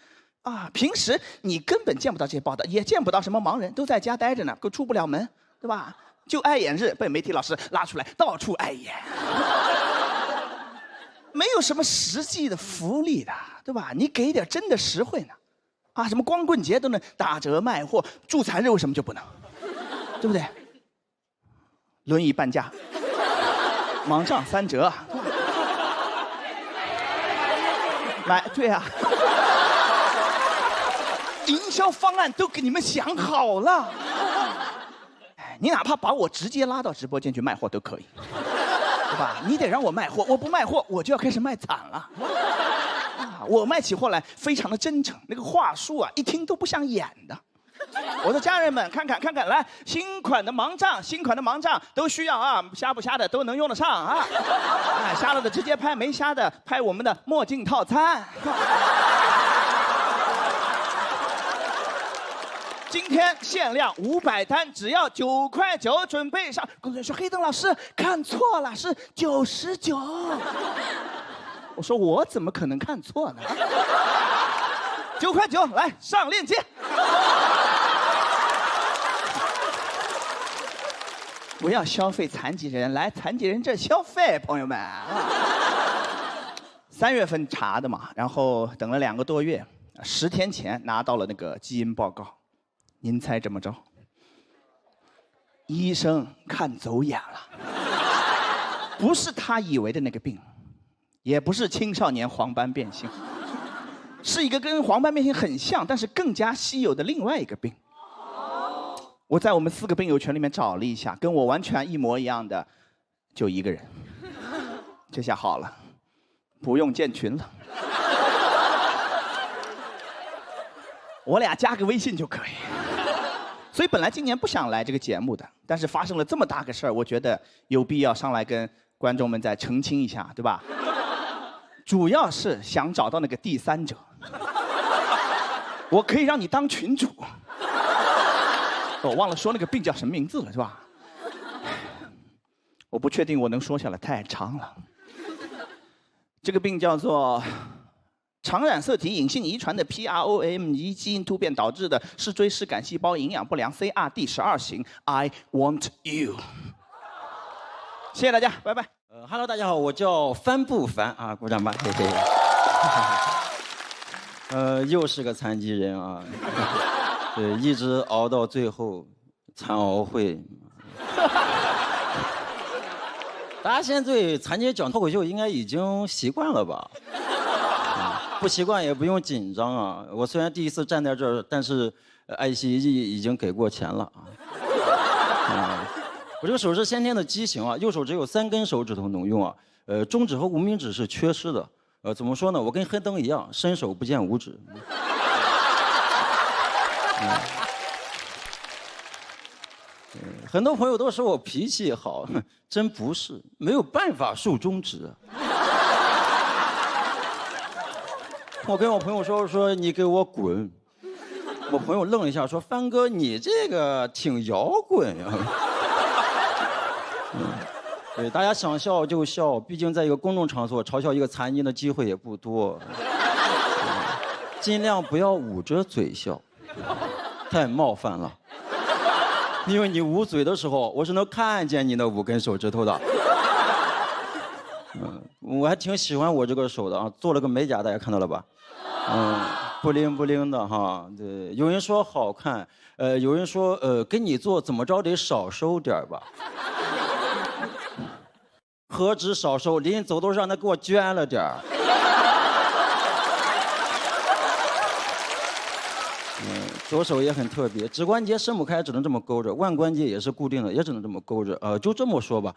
啊，平时你根本见不到这些报道，也见不到什么盲人都在家待着呢，都出不了门，对吧？就爱眼日被媒体老师拉出来，到处爱眼，没有什么实际的福利的，对吧？你给点真的实惠呢，啊，什么光棍节都能打折卖货，助残日为什么就不能？对不对？轮椅半价，盲杖3折，来，对啊。营销方案都给你们想好了，哎，你哪怕把我直接拉到直播间去卖货都可以，对吧？你得让我卖货，我不卖货我就要开始卖惨了。啊，我卖起货来非常的真诚，那个话术啊，一听都不像演的。我的家人们，看看，来，新款的盲杖都需要啊，瞎不瞎的都能用得上啊。哎，瞎了的直接拍，没瞎的拍我们的墨镜套餐。今天限量500单，只要9块9，准备上。工作人员说：“黑灯老师看错了，是99。”我说：“我怎么可能看错呢？9块9，来上链接。”不要消费残疾人，来残疾人这消费，朋友们。3月份查的嘛，然后等了2个多月，10天前拿到了那个基因报告。您猜怎么着？医生看走眼了，不是他以为的那个病，也不是青少年黄斑变性，是一个跟黄斑变性很像，但是更加稀有的另外一个病。我在我们4个病友群里面找了一下，跟我完全一模一样的，就1个人。这下好了，不用建群了，我俩加个微信就可以。所以本来今年不想来这个节目的，但是发生了这么大个事儿，我觉得有必要上来跟观众们再澄清一下，对吧？主要是想找到那个第三者，我可以让你当群主。我忘了说那个病叫什么名字了，是吧？我不确定我能说下来，太长了。这个病叫做常染色体隐性遗传的 PROME 基因突变导致的视锥视杆细胞营养不良 CRD12型。I want you。谢谢大家，拜拜。Hello， 大家好，我叫帆不凡啊，鼓掌吧，谢谢。又是个残疾人啊，对，一直熬到最后，残奥会。大家现在对残疾人讲脱口秀应该已经习惯了吧？不习惯也不用紧张啊。我虽然第一次站在这儿，但是爱奇艺已经给过钱了啊。我这个手是先天的畸形啊，右手只有3根手指头能用啊，中指和无名指是缺失的。怎么说呢？我跟黑灯一样，伸手不见五指。很多朋友都说我脾气好，真不是，没有办法竖中指。我跟我朋友说你给我滚，我朋友愣了一下说帆哥你这个挺摇滚呀。对，大家想笑就笑，毕竟在一个公众场所嘲笑一个残疾的机会也不多，尽量不要捂着嘴笑，太冒犯了。因为你捂嘴的时候，我是能看见你的5根手指头的。我还挺喜欢我这个手的啊，做了个美甲，大家看到了吧？不灵不灵的哈。对，有人说好看，有人说给你做怎么着得少收点吧。何止少收，临走都让他给我捐了点儿。左手也很特别，指关节伸不开，只能这么勾着；腕关节也是固定的，也只能这么勾着。就这么说吧，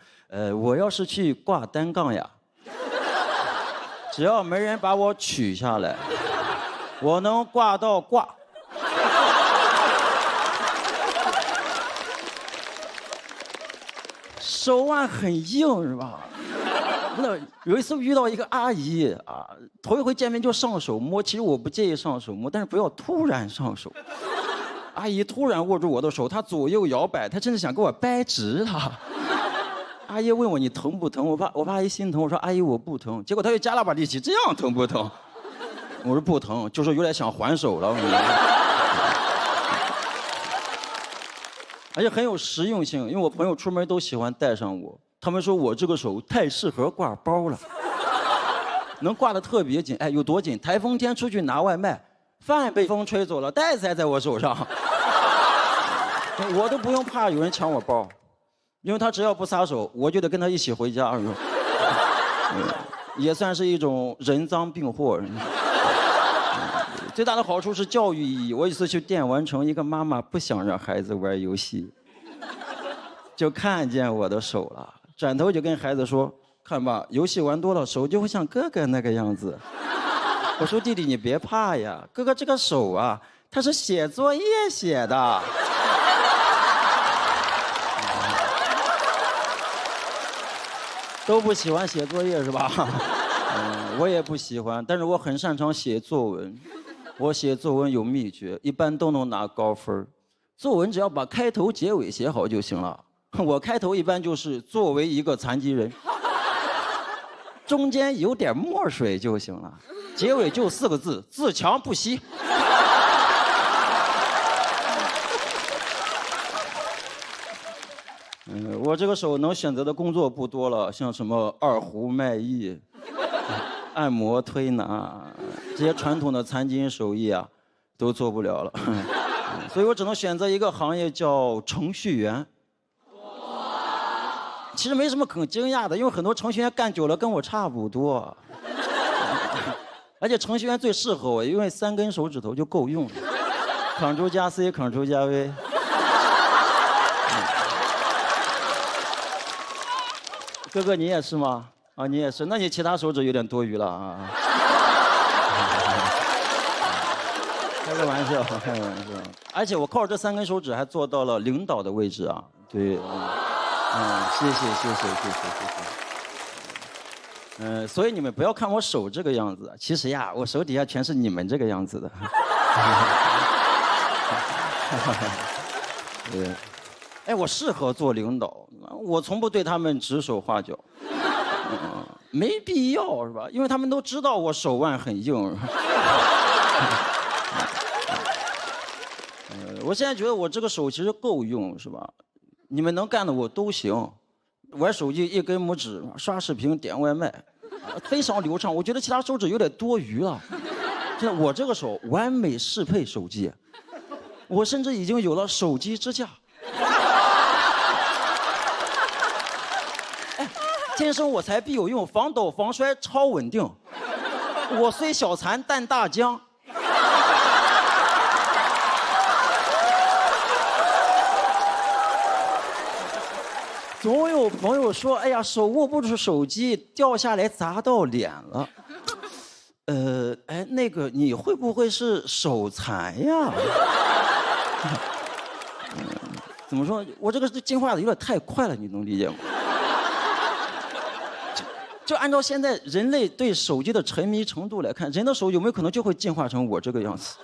我要是去挂单杠呀，只要没人把我取下来，我能挂到挂。手腕很硬是吧？那有一次遇到一个阿姨啊，头一回见面就上手摸，其实我不介意上手摸，但是不要突然上手。阿姨突然握住我的手，她左右摇摆，她真的想给我掰直了。阿姨问我你疼不疼？我怕阿姨心疼，我说阿姨我不疼。结果她又加了把力气，这样疼不疼？我说不疼，就是有点想还手了。而且很有实用性，因为我朋友出门都喜欢带上我，他们说我这个手太适合挂包了，能挂得特别紧。哎，有多紧？台风天出去拿外卖，饭被风吹走了，袋子还在我手上，我都不用怕有人抢我包，因为他只要不撒手，我就得跟他一起回家。也算是一种人赃并获。最大的好处是教育意义。我有一次去电玩城，一个妈妈不想让孩子玩游戏，就看见我的手了，转头就跟孩子说：“看吧，游戏玩多了，手就会像哥哥那个样子。”我说：“弟弟，你别怕呀，哥哥这个手啊，他是写作业写的。”都不喜欢写作业是吧？我也不喜欢，但是我很擅长写作文。我写作文有秘诀，一般都能拿高分。作文只要把开头结尾写好就行了。我开头一般就是作为一个残疾人，中间有点墨水就行了，结尾就4个字：自强不息。我这个手能选择的工作不多了，像什么二胡卖艺、按摩推拿，这些传统的残疾人手艺啊，都做不了了。所以我只能选择一个行业，叫程序员。其实没什么可惊讶的，因为很多程序员干久了跟我差不多。而且程序员最适合我，因为3根手指头就够用了。Ctrl 加 C，Ctrl 加 V。哥哥，你也是吗？啊，你也是，那你其他手指有点多余了啊。开个玩笑，开个玩笑。而且我靠着这3根手指还做到了领导的位置啊。对，谢谢。所以你们不要看我手这个样子，其实呀，我手底下全是你们这个样子的。对。哎，我适合做领导，我从不对他们指手画脚。没必要是吧？因为他们都知道我手腕很硬。我现在觉得我这个手其实够用是吧？你们能干的我都行，玩手机一根拇指，刷视频点外卖，非常流畅。我觉得其他手指有点多余了。真的，我这个手完美适配手机，我甚至已经有了手机支架。天生我材必有用，防抖防摔超稳定。我虽小残但大将。总有朋友说：“哎呀，手握不住手机，掉下来砸到脸了。”哎，那个你会不会是手残呀？怎么说？我这个进化的有点太快了，你能理解吗？就按照现在人类对手机的沉迷程度来看，人的手有没有可能就会进化成我这个样子？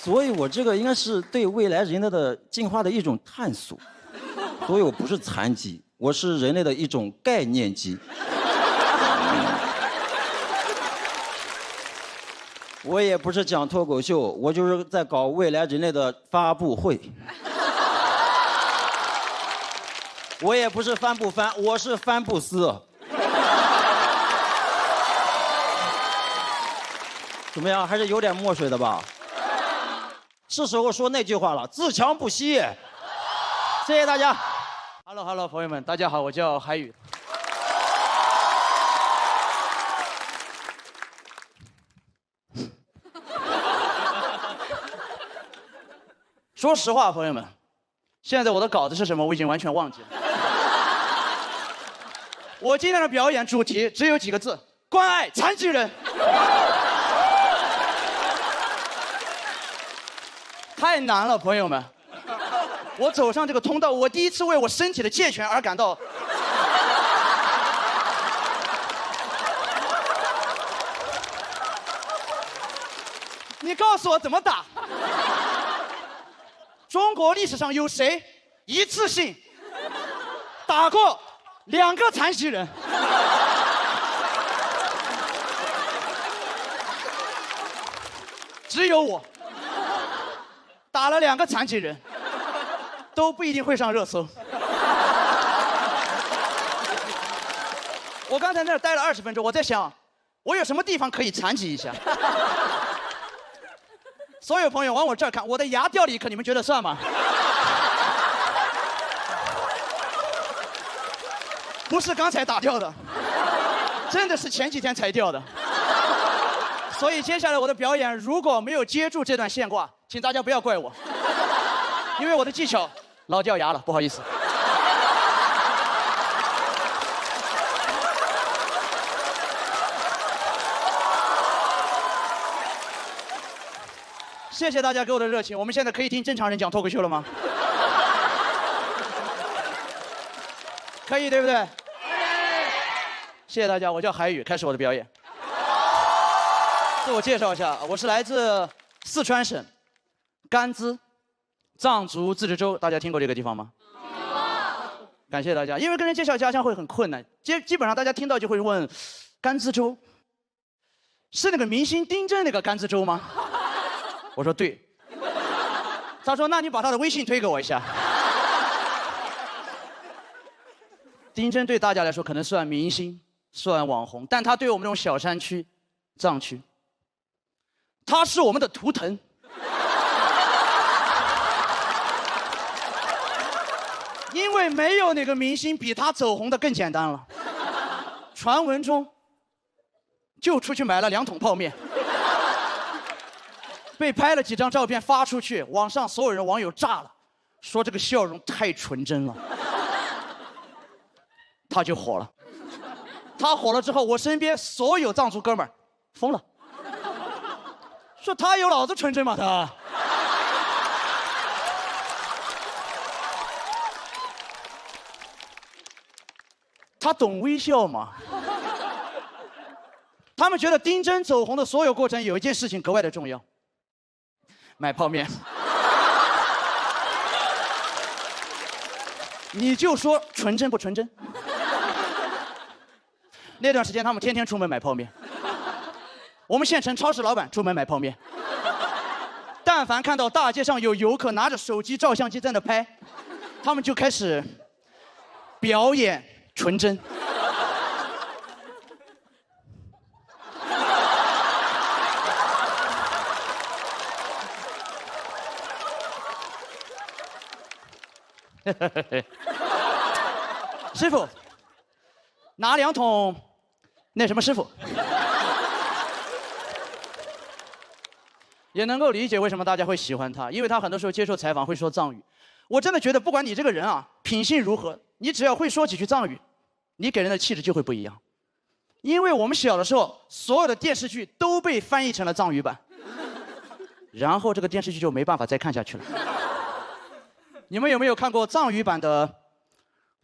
所以我这个应该是对未来人类的进化的一种探索。所以我不是残疾，我是人类的一种概念机。我也不是讲脱口秀，我就是在搞未来人类的发布会。我也不是帆布帆，我是帆布斯。怎么样，还是有点墨水的吧？是时候说那句话了，自强不息。谢谢大家。Hello， 朋友们，大家好，我叫海宇。说实话，朋友们，现在我的稿子是什么，我已经完全忘记了。我今天的表演主题只有几个字：关爱残疾人。太难了，朋友们。我走上这个通道，我第一次为我身体的健全而感到。你告诉我怎么打？中国历史上有谁一次性打过2个残疾人？只有我打了2个残疾人，都不一定会上热搜。我刚才在那儿待了20分钟，我在想，我有什么地方可以残疾一下？所有朋友往我这儿看，我的牙掉了一颗，你们觉得算吗？不是刚才打掉的，真的是前几天才掉的。所以接下来我的表演如果没有接住这段线挂，请大家不要怪我，因为我的技巧老掉牙了，不好意思。谢谢大家给我的热情，我们现在可以听正常人讲脱口秀了吗？可以，对不对？谢谢大家，我叫海宇，开始我的表演。自我介绍一下，我是来自四川省甘孜藏族自治州，大家听过这个地方吗？感谢大家，因为跟人介绍家乡会很困难，基本上大家听到就会问，甘孜州是那个明星丁真那个甘孜州吗？我说对。他说那你把他的微信推给我一下。丁真对大家来说可能算明星，算网红，但他对我们这种小山区、藏区，他是我们的图腾。因为没有哪个明星比他走红的更简单了。传闻中，就出去买了2桶泡面，被拍了几张照片发出去，网上所有人网友炸了，说这个笑容太纯真了。他就火了。他火了之后，我身边所有藏族哥们儿疯了，说他有老子纯真吗？他懂微笑吗？他们觉得丁真走红的所有过程有一件事情格外的重要，买泡面。你就说纯真不纯真？那段时间他们天天出门买泡面，我们县城超市老板出门买泡面，但凡看到大街上有游客拿着手机照相机在那拍，他们就开始表演纯真。师傅，拿2桶那什么师傅。也能够理解为什么大家会喜欢他，因为他很多时候接受采访会说藏语。我真的觉得，不管你这个人啊品性如何，你只要会说几句藏语，你给人的气质就会不一样。因为我们小的时候，所有的电视剧都被翻译成了藏语版，然后这个电视剧就没办法再看下去了。你们有没有看过藏语版的《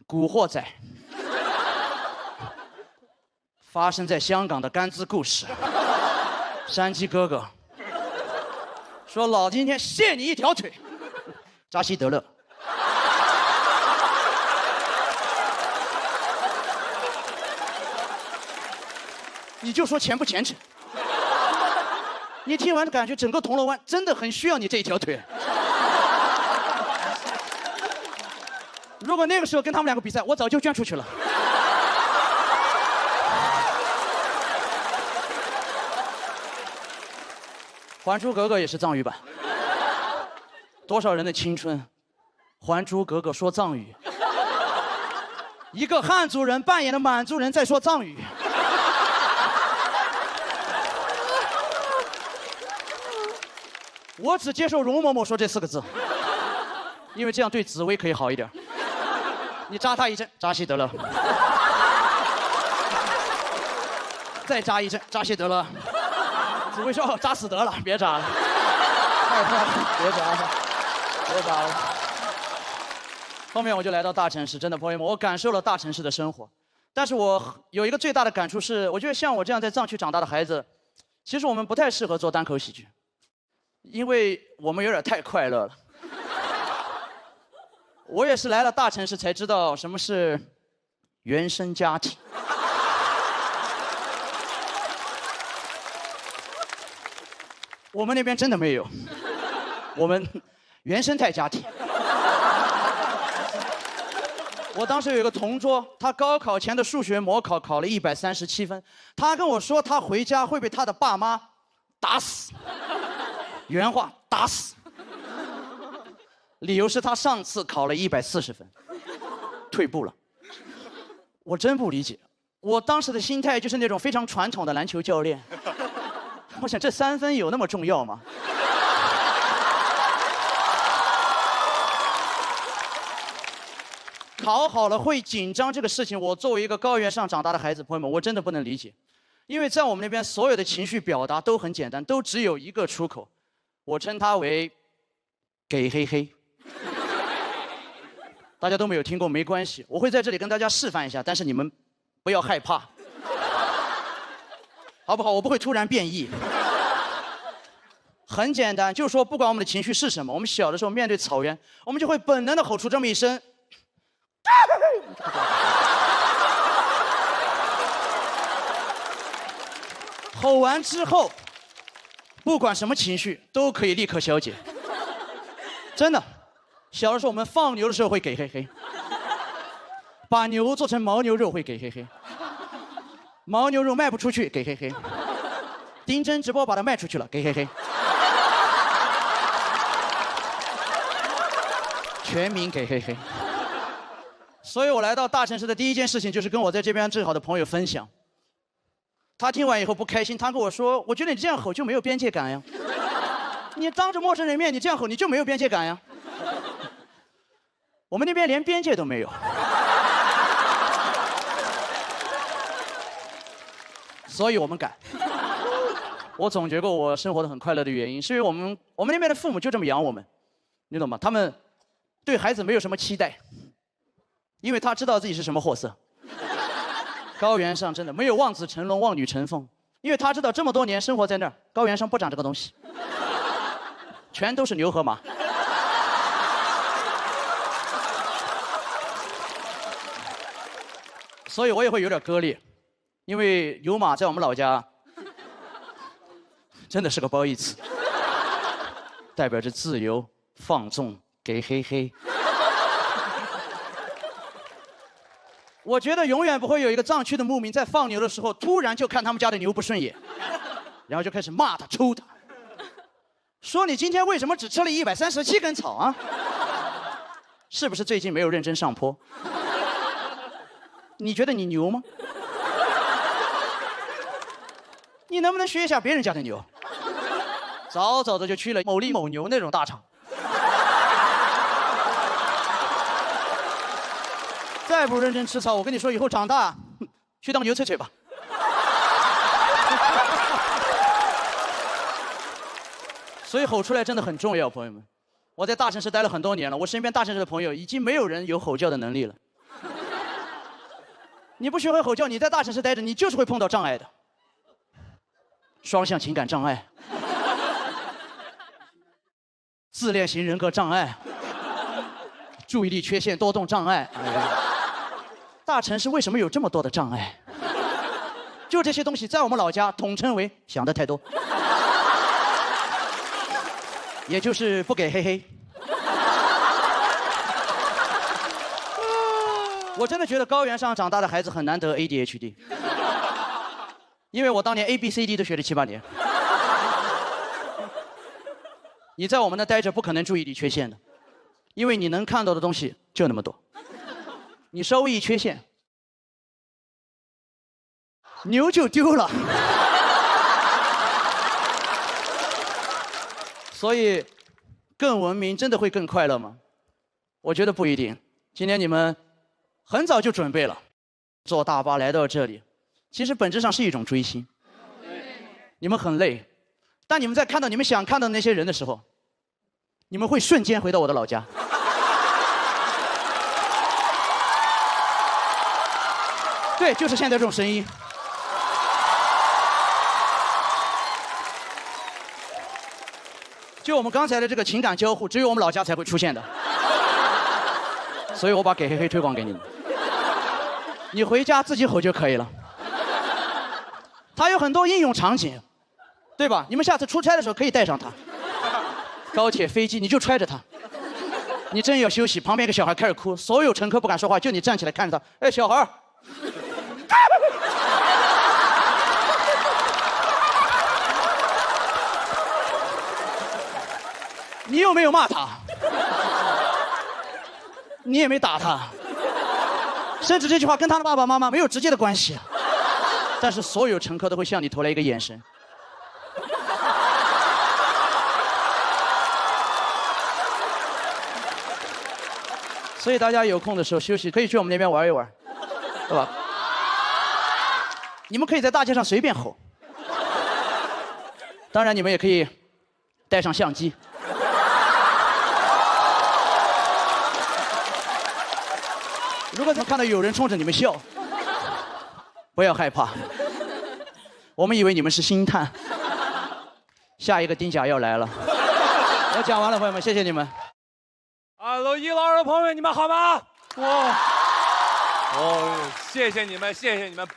古惑仔》？发生在香港的甘孜故事。山鸡哥哥说：“老子今天卸你一条腿。”扎西德勒。你就说虔不虔诚？你听完感觉整个铜锣湾真的很需要你这一条腿。如果那个时候跟他们2个比赛，我早就捐出去了。《还珠格格》也是藏语版，多少人的青春，《还珠格格》说藏语，一个汉族人扮演的满族人在说藏语。我只接受容嬷嬷说这4个字，因为这样对紫薇可以好一点。你扎他一阵，扎西德勒；再扎一阵，扎西德勒。紫薇说：“哦，扎死得了，别扎了，太痛了，别扎了，别扎了。”后面我就来到大城市，真的朋友们，我感受了大城市的生活。但是我有一个最大的感触是，我觉得像我这样在藏区长大的孩子，其实我们不太适合做单口喜剧，因为我们有点太快乐了。我也是来了大城市才知道什么是原生家庭。我们那边真的没有，我们原生态家庭。我当时有一个同桌，他高考前的数学模考考了137分，他跟我说他回家会被他的爸妈打死，原话打死。理由是他上次考了140分，退步了。我真不理解，我当时的心态就是那种非常传统的篮球教练。我想这3分有那么重要吗？考好了会紧张这个事情，我作为一个高原上长大的孩子，朋友们，我真的不能理解。因为在我们那边，所有的情绪表达都很简单，都只有一个出口，我称它为“给黑黑”。大家都没有听过，没关系，我会在这里跟大家示范一下，但是你们不要害怕，好不好？我不会突然变异。很简单，就是说，不管我们的情绪是什么，我们小的时候面对草原，我们就会本能的吼出这么一声。吼完之后，不管什么情绪都可以立刻消解。真的，小的时候我们放牛的时候会给黑黑，把牛做成牦牛肉会给黑黑，牦牛肉卖不出去给黑黑，丁真直播把它卖出去了给黑黑，全民给黑黑。所以我来到大城市的第一件事情就是跟我在这边最好的朋友分享。他听完以后不开心，他跟我说：“我觉得你这样吼就没有边界感呀，你当着陌生人面你这样吼你就没有边界感呀。”我们那边连边界都没有，所以我们敢。我总结过我生活的很快乐的原因，是因为我们那边的父母就这么养我们，你懂吗？他们对孩子没有什么期待，因为他知道自己是什么货色。高原上真的没有望子成龙、望女成凤，因为他知道这么多年生活在那儿，高原上不长这个东西，全都是牛和马。所以我也会有点割裂，因为牛马在我们老家真的是个褒义词，代表着自由、放纵、给嘿嘿。我觉得永远不会有一个藏区的牧民在放牛的时候，突然就看他们家的牛不顺眼，然后就开始骂他、抽他，说你今天为什么只吃了137根草啊？是不是最近没有认真上坡？你觉得你牛吗？你能不能学一下别人家的牛？早早的就去了某利某牛那种大厂。再不认真吃草，我跟你说，以后长大去当牛吹吹吧。所以吼出来真的很重要，朋友们。我在大城市待了很多年了，我身边大城市的朋友已经没有人有吼叫的能力了。你不学会吼叫，你在大城市待着，你就是会碰到障碍的。双向情感障碍、自恋型人格障碍、注意力缺陷多动障碍。大城市为什么有这么多的障碍？就这些东西在我们老家统称为想得太多，也就是不给嘿嘿。我真的觉得高原上长大的孩子很难得 ADHD， 因为我当年 ABCD 都学了7、8年。你在我们那待着不可能注意力缺陷的，因为你能看到的东西就那么多。你稍微一缺陷，牛就丢了。所以，更文明真的会更快乐吗？我觉得不一定。今天你们很早就准备了，坐大巴来到这里，其实本质上是一种追星。你们很累，但你们在看到你们想看到的那些人的时候，你们会瞬间回到我的老家。对，就是现在这种声音。就我们刚才的这个情感交互，只有我们老家才会出现的。所以我把给嘿嘿推广给你们，你回家自己吼就可以了。它有很多应用场景，对吧？你们下次出差的时候可以带上它。高铁、飞机你就揣着它。你真要休息，旁边一个小孩开始哭，所有乘客不敢说话，就你站起来看着他，哎，小孩。你又没有骂他，你也没打他，甚至这句话跟他的爸爸妈妈没有直接的关系，但是所有乘客都会向你投来一个眼神。所以大家有空的时候休息，可以去我们那边玩一玩，对吧？你们可以在大街上随便吼，当然你们也可以带上相机。如果你们看到有人冲着你们笑，不要害怕，我们以为你们是星探。下一个丁甲要来了，我讲完了，朋友们，谢谢你们。老一、老二的朋友们，你们好吗？谢谢你们，谢谢你们。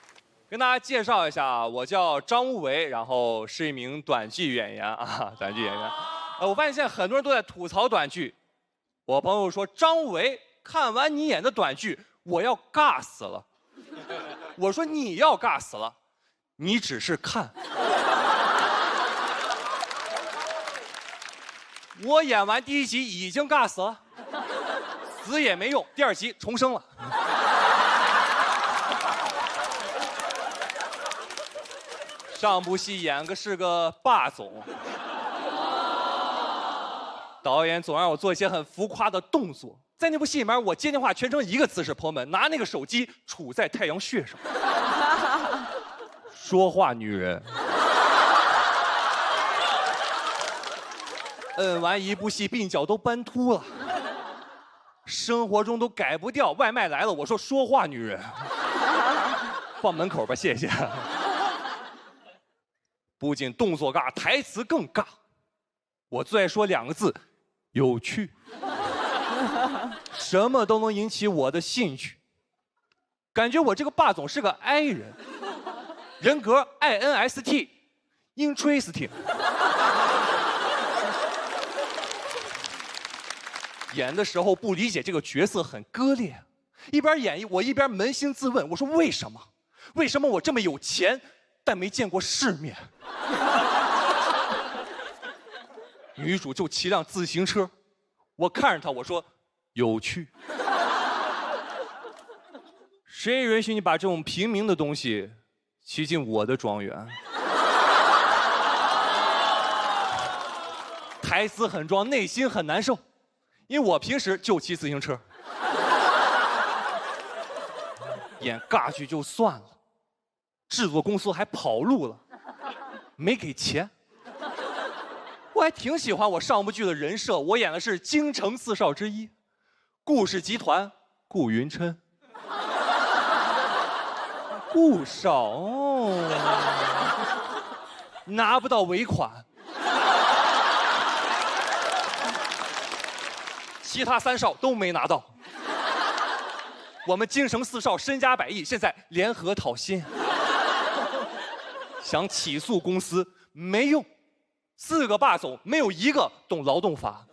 跟大家介绍一下啊，我叫张无为，然后是一名短剧演员啊，短剧演员。我发现现在很多人都在吐槽短剧。我朋友说，张无为，看完你演的短剧，我要尬死了。我说你要尬死了，你只是看。我演完第1集已经尬死了，死也没用，第2集重生了。上部戏演个是个霸总，导演总让我做一些很浮夸的动作。在那部戏里面，我接电话全程一个姿势，朋友们，拿那个手机杵在太阳穴上，说话女人。摁完一部戏，鬓角都斑秃了，生活中都改不掉。外卖来了，我说说话女人，放门口吧，谢谢。不仅动作尬，台词更尬。我最爱说2个字：有趣。什么都能引起我的兴趣。感觉我这个霸总是个 I 人，人格 INST， interesting。演的时候不理解这个角色很割裂，一边演我一边扪心自问，我说为什么？为什么我这么有钱，但没见过世面？女主就骑辆自行车，我看着她，我说有趣。谁允许你把这种平民的东西骑进我的庄园？台词很装，内心很难受，因为我平时就骑自行车。演尬剧就算了，制作公司还跑路了，没给钱。我还挺喜欢我上部剧的人设，我演的是京城四少之一，顾氏集团顾云琛。顾少哦，拿不到尾款，其他3少都没拿到。我们京城4少身家100亿，现在联合讨薪，想起诉公司没用，4个霸总没有1个懂劳动法。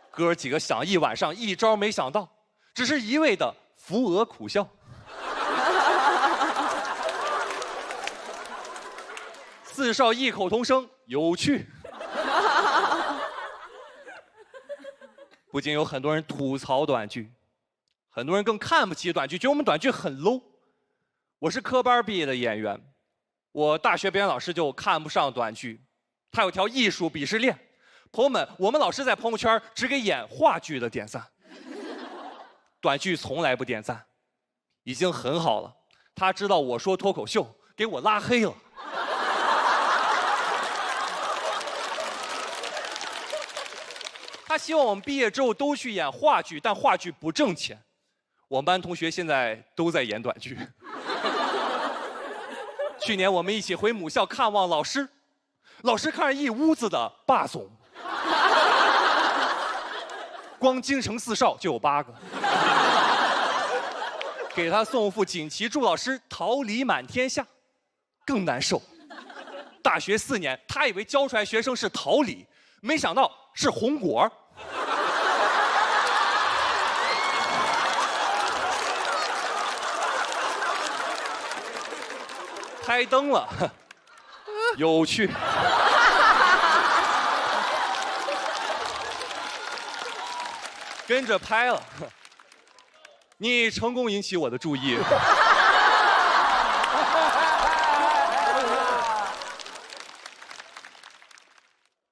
哥几个想一晚上，一招没想到，只是一味的扶额苦笑。4少异口同声，有趣。不仅有很多人吐槽短剧，很多人更看不起短剧，觉得我们短剧很 low。我是科班毕业的演员，我大学表演老师就看不上短剧，他有条艺术鄙视链。朋友们，我们老师在朋友圈只给演话剧的点赞，短剧从来不点赞，已经很好了。他知道我说脱口秀，给我拉黑了。他希望我们毕业之后都去演话剧，但话剧不挣钱。我们班同学现在都在演短剧。去年我们一起回母校看望老师，老师看着一屋子的霸总，光京城4少就有8个。给他送副锦旗，祝老师桃李满天下，更难受。大学4年，他以为教出来学生是桃李，没想到是红果。开灯了，有趣。跟着拍了，你成功引起我的注意。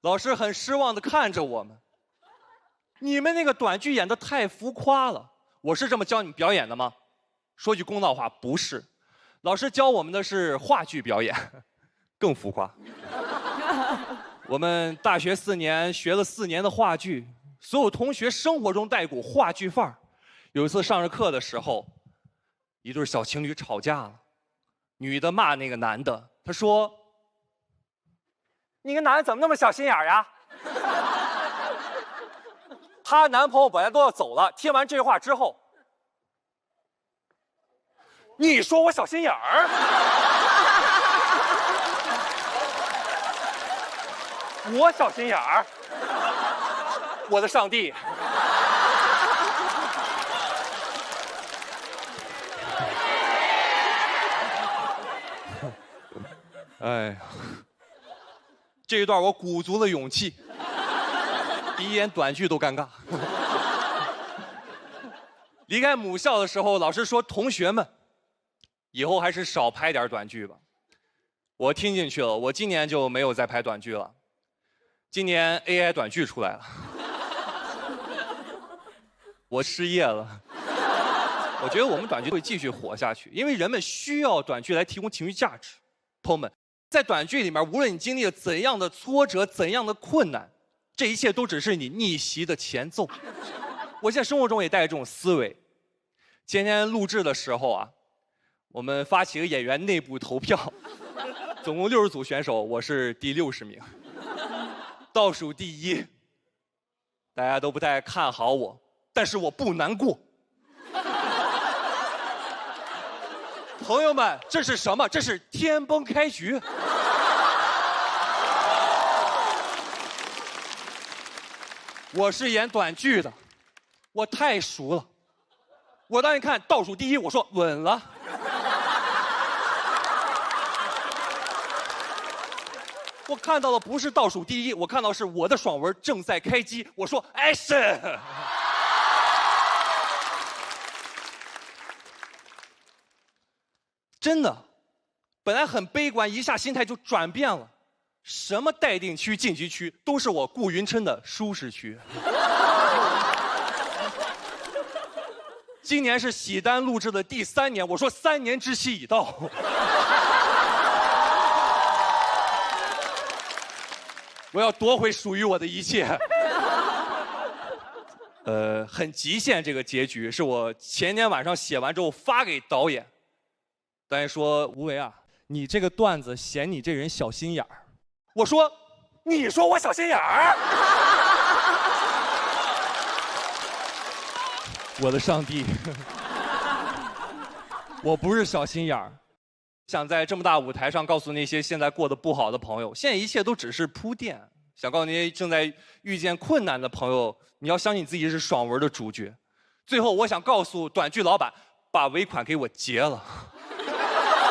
老师很失望地看着我们，你们那个短剧演得太浮夸了。我是这么教你们表演的吗？说句公道话，不是。老师教我们的是话剧表演，更浮夸。我们大学4年学了4年的话剧，所有同学生活中带股话剧范儿。有一次上着课的时候，一对小情侣吵架了，女的骂那个男的，她说：“你个男的怎么那么小心眼儿呀？”她男朋友本来都要走了，听完这句话之后，你说我小心眼儿？我小心眼儿？我的上帝！哎呀，这一段我鼓足了勇气，比演短剧都尴尬。离开母校的时候，老师说：“同学们，以后还是少拍点短剧吧。”我听进去了，我今年就没有再拍短剧了。今年 AI 短剧出来了，我失业了。我觉得我们短剧会继续火下去，因为人们需要短剧来提供情绪价值。朋友们，在短剧里面，无论你经历了怎样的挫折、怎样的困难，这一切都只是你逆袭的前奏。我现在生活中也带着这种思维。今天录制的时候啊，我们发起个演员内部投票，总共60组选手，我是第60名，倒数第1。大家都不太看好我，但是我不难过，朋友们，这是什么？这是天崩开局。我是演短剧的，我太熟了。我当时看倒数第一，我说稳了。我看到的不是倒数第一，我看到是我的爽文正在开机。我说 action。真的，本来很悲观，一下心态就转变了。什么待定区、晋级区，都是我顾云琛的舒适区。今年是喜丹录制的第3年，我说3年之期已到。我要夺回属于我的一切。很极限，这个结局是我前天晚上写完之后发给导演。导演说：“吴为啊，你这个段子嫌你这人小心眼儿。”我说：“你说我小心眼儿？”我的上帝，我不是小心眼儿。想在这么大舞台上告诉那些现在过得不好的朋友，现在一切都只是铺垫。想告诉那些正在遇见困难的朋友，你要相信自己是爽文的主角。最后，我想告诉短剧老板，把尾款给我结了。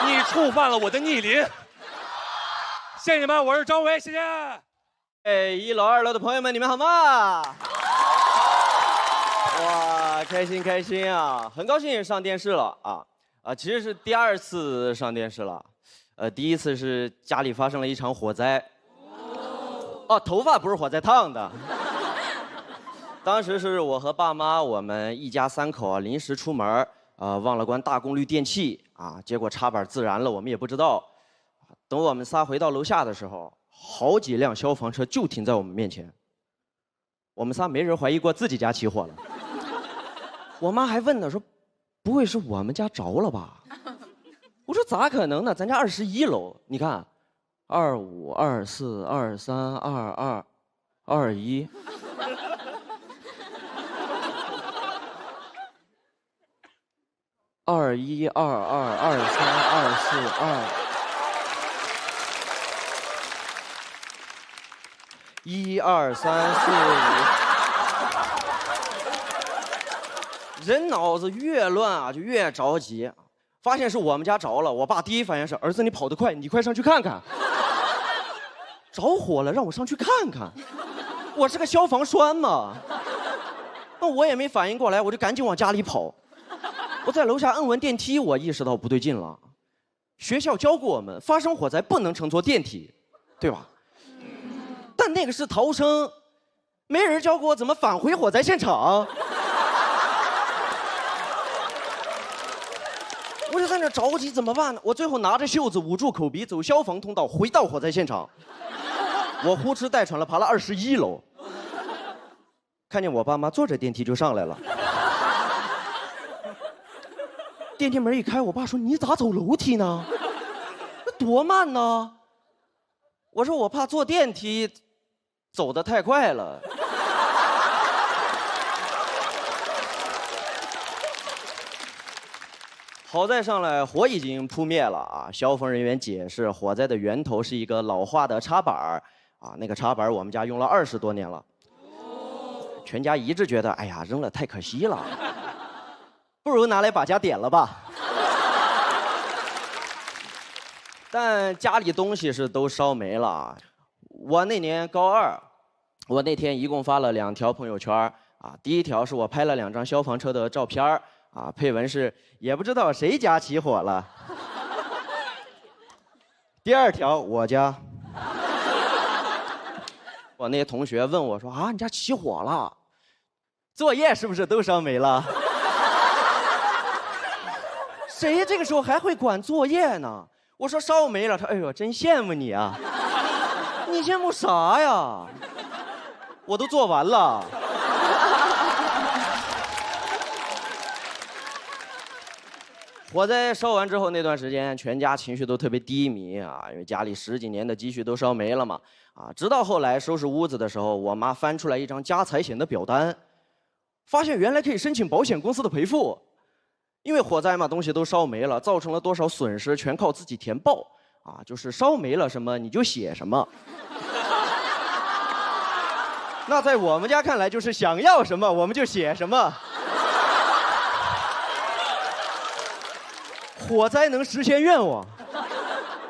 你触犯了我的逆鳞。谢谢你们，我是张伟，谢谢。哎，1楼、2楼的朋友们，你们好吗？哇，开心开心啊！很高兴上电视了啊！其实是第2次上电视了。第1次是家里发生了一场火灾。哦，头发不是火灾烫的。当时是我和爸妈，我们一家3口啊，临时出门，忘了关大功率电器啊，结果插板自燃了，我们也不知道。等我们仨回到楼下的时候，好几辆消防车就停在我们面前。我们仨没人怀疑过自己家起火了。我妈还问呢，说：“不会是我们家着了吧？”我说：“咋可能呢？咱家21楼，你看，25、24、23、22、21。”21、22、23、24、1、2、3、4、5，人脑子越乱啊，就越着急。发现是我们家着了，我爸第一反应是：儿子，你跑得快，你快上去看看。着火了，让我上去看看。我是个消防栓嘛。那我也没反应过来，我就赶紧往家里跑。我在楼下摁完电梯，我意识到不对劲了。学校教过我们，发生火灾不能乘坐电梯，对吧？但那个是逃生，没人教过我怎么返回火灾现场。我就在那着急，怎么办呢？我最后拿着袖子捂住口鼻，走消防通道回到火灾现场。我呼哧带喘了爬了21楼，看见我爸妈坐着电梯就上来了。电梯门一开，我爸说：“你咋走楼梯呢？那多慢呢？”我说：“我怕坐电梯走得太快了。”好在上来火已经扑灭了啊！消防人员解释，火灾的源头是一个老化的插板啊，那个插板我们家用了20多年了。全家一致觉得，哎呀，扔了太可惜了。不如拿来把家点了吧。但家里东西是都烧没了。我那年高2，我那天一共发了2条朋友圈啊。第1条是我拍了2张消防车的照片啊，配文是也不知道谁家起火了。第2条我家，我那些同学问我说啊，你家起火了，作业是不是都烧没了？谁这个时候还会管作业呢？我说烧没了，他哎呦，真羡慕你啊！你羡慕啥呀？我都做完了。火灾烧完之后那段时间，全家情绪都特别低迷啊，因为家里10几年的积蓄都烧没了嘛。啊，直到后来收拾屋子的时候，我妈翻出来一张家财险的表单，发现原来可以申请保险公司的赔付。因为火灾嘛，东西都烧没了，造成了多少损失全靠自己填报啊，就是烧没了什么你就写什么。那在我们家看来就是想要什么我们就写什么。火灾能实现愿望，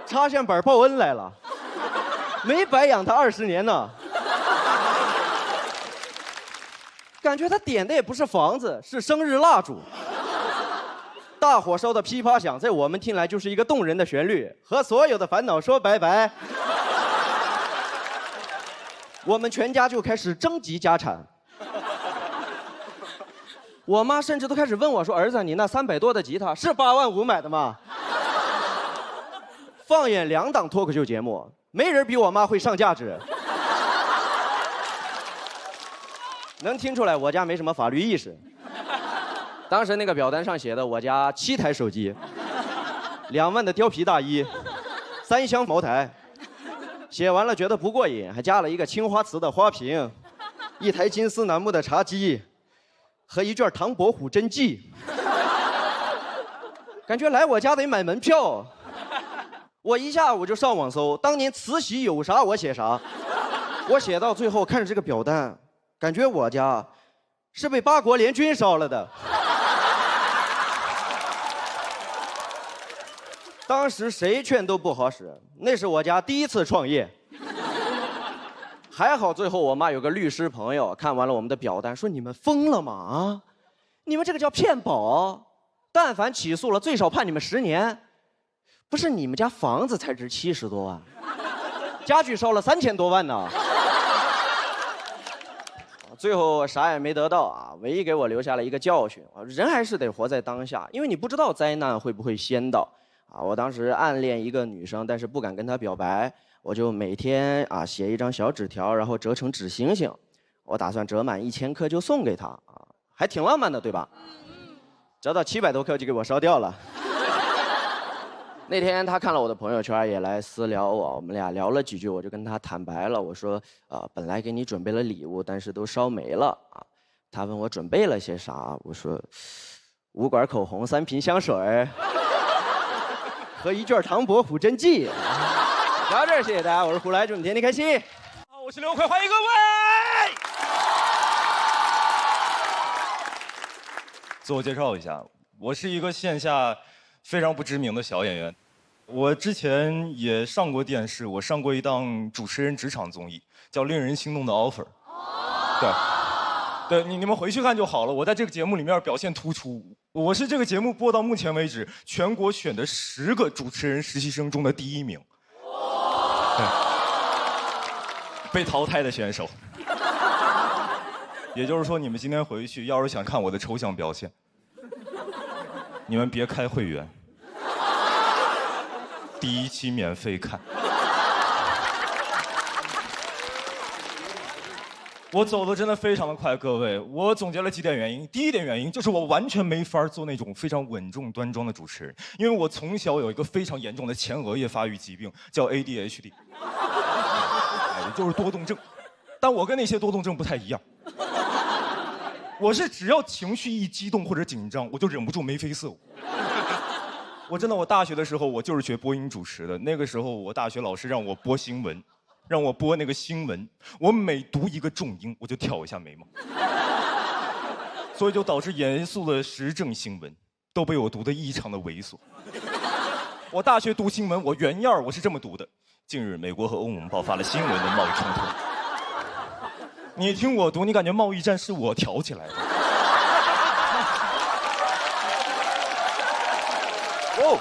插线板报恩来了，没白养他20年呢。感觉他点的也不是房子，是生日蜡烛。大火烧的噼啪响，在我们听来就是一个动人的旋律，和所有的烦恼说拜拜。我们全家就开始征集家产。我妈甚至都开始问我说：“儿子，你那300多的吉他是8万5买的吗？”放眼2档脱口秀节目，没人比我妈会上价值。能听出来我家没什么法律意识。当时那个表单上写的，我家7台手机，2万的貂皮大衣，3箱茅台。写完了觉得不过瘾，还加了一个青花瓷的花瓶，1台金丝楠木的茶几，和1卷唐伯虎真迹。感觉来我家得买门票。我一下午就上网搜当年慈禧有啥我写啥。我写到最后看着这个表单，感觉我家是被8国联军烧了的。当时谁劝都不好使，那是我家第1次创业。还好最后我妈有个律师朋友看完了我们的表单，说：“你们疯了吗？啊，你们这个叫骗保，但凡起诉了，最少判你们10年。不是你们家房子才值70多万，家具烧了3000多万呢。”最后啥也没得到啊，唯一给我留下了一个教训，人还是得活在当下，因为你不知道灾难会不会先到。啊，我当时暗恋一个女生，但是不敢跟她表白，我就每天啊写一张小纸条，然后折成纸星星，我打算折满1000颗就送给她啊，还挺浪漫的，对吧？折到700多颗就给我烧掉了。那天她看了我的朋友圈，也来私聊我，我们俩聊了几句，我就跟她坦白了，我说本来给你准备了礼物，但是都烧没了啊。她问我准备了些啥，我说5管口红、3瓶香水。和1卷唐伯虎真迹。聊到这儿，谢谢大家，我是胡来，祝你天天开心。好，我是刘奎，欢迎各位。自我介绍一下，我是一个线下非常不知名的小演员。我之前也上过电视，我上过一档主持人职场综艺，叫《令人心动的 offer》。对，你们回去看就好了。我在这个节目里面表现突出，我是这个节目播到目前为止全国选的10个主持人实习生中的第1名。对，被淘汰的选手。也就是说，你们今天回去要是想看我的抽象表现，你们别开会员，第1期免费看。我走的真的非常的快，各位，我总结了几点原因。第一点原因就是我完全没法做那种非常稳重端庄的主持人，因为我从小有一个非常严重的前额叶发育疾病，叫 ADHD， 也就是多动症。但我跟那些多动症不太一样，我是只要情绪一激动或者紧张，我就忍不住眉飞色舞。我真的，我大学的时候我就是学播音主持的，那个时候我大学老师让我播新闻。让我播那个新闻，我每读一个重音，我就挑一下眉毛，所以就导致严肃的时政新闻都被我读得异常的猥琐。我大学读新闻，我原样我是这么读的：近日，美国和欧盟爆发了新闻的贸易冲突。你听我读，你感觉贸易战是我挑起来的。哦。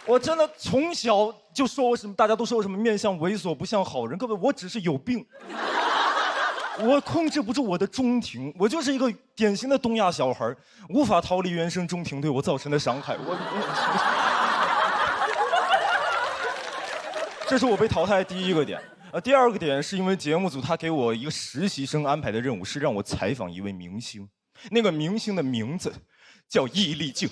我真的从小就说我什么，大家都说我什么面相猥琐不像好人。各位，我只是有病，我控制不住我的中庭，我就是一个典型的东亚小孩，无法逃离原生中庭对我造成的伤害。这是我被淘汰的第1个点。第2个点是因为节目组他给我一个实习生安排的任务是让我采访一位明星，那个明星的名字叫易立竞。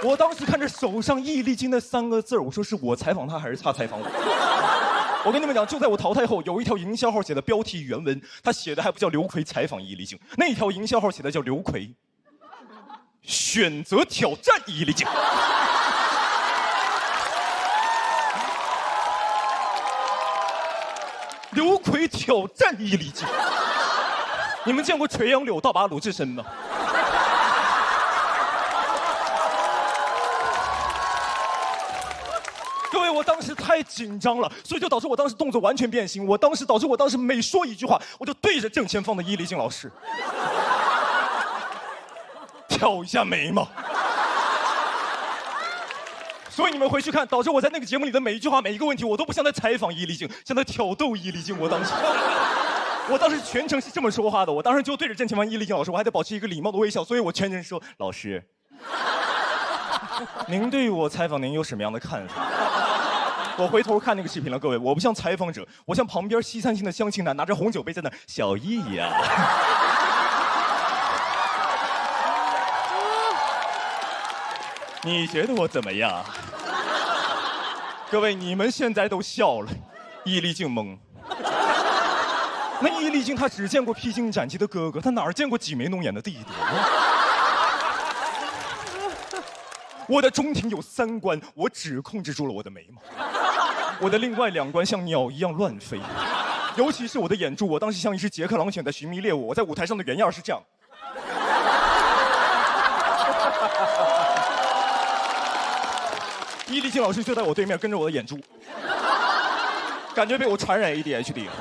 我当时看着手上易立竞的3个字，我说是我采访他还是他采访我？我跟你们讲，就在我淘汰后，有一条营销号写的标题原文，他写的还不叫刘奎采访伊丽静，那条营销号写的叫刘奎选择挑战伊丽静。刘奎挑战伊丽静，你们见过垂杨柳倒拔鲁智深吗？各位，我当时太紧张了，所以就导致我当时动作完全变形。导致我当时每说一句话，我就对着正前方的伊丽静老师挑一下眉毛。所以你们回去看，导致我在那个节目里的每一句话、每一个问题，我都不像在采访伊丽静，像在挑逗伊丽静。我当时全程是这么说话的，我当时就对着正前方伊丽静老师，我还得保持一个礼貌的微笑，所以我全程说：“老师，您对我采访您有什么样的看法？”我回头看那个视频了，各位，我不像采访者，我像旁边西餐厅的相亲男，拿着红酒杯在那小易呀。你觉得我怎么样？各位，你们现在都笑了，伊丽静懵。那伊丽静她只见过披荆斩棘的哥哥，她哪儿见过挤眉弄眼的弟弟？我的中庭有3关，我只控制住了我的眉毛，我的另外2关像鸟一样乱飞，尤其是我的眼珠，我当时像一只捷克狼犬在寻觅猎物，我在舞台上的原样是这样。伊丽静老师就在我对面跟着我的眼珠，感觉被我传染 ADHD 了。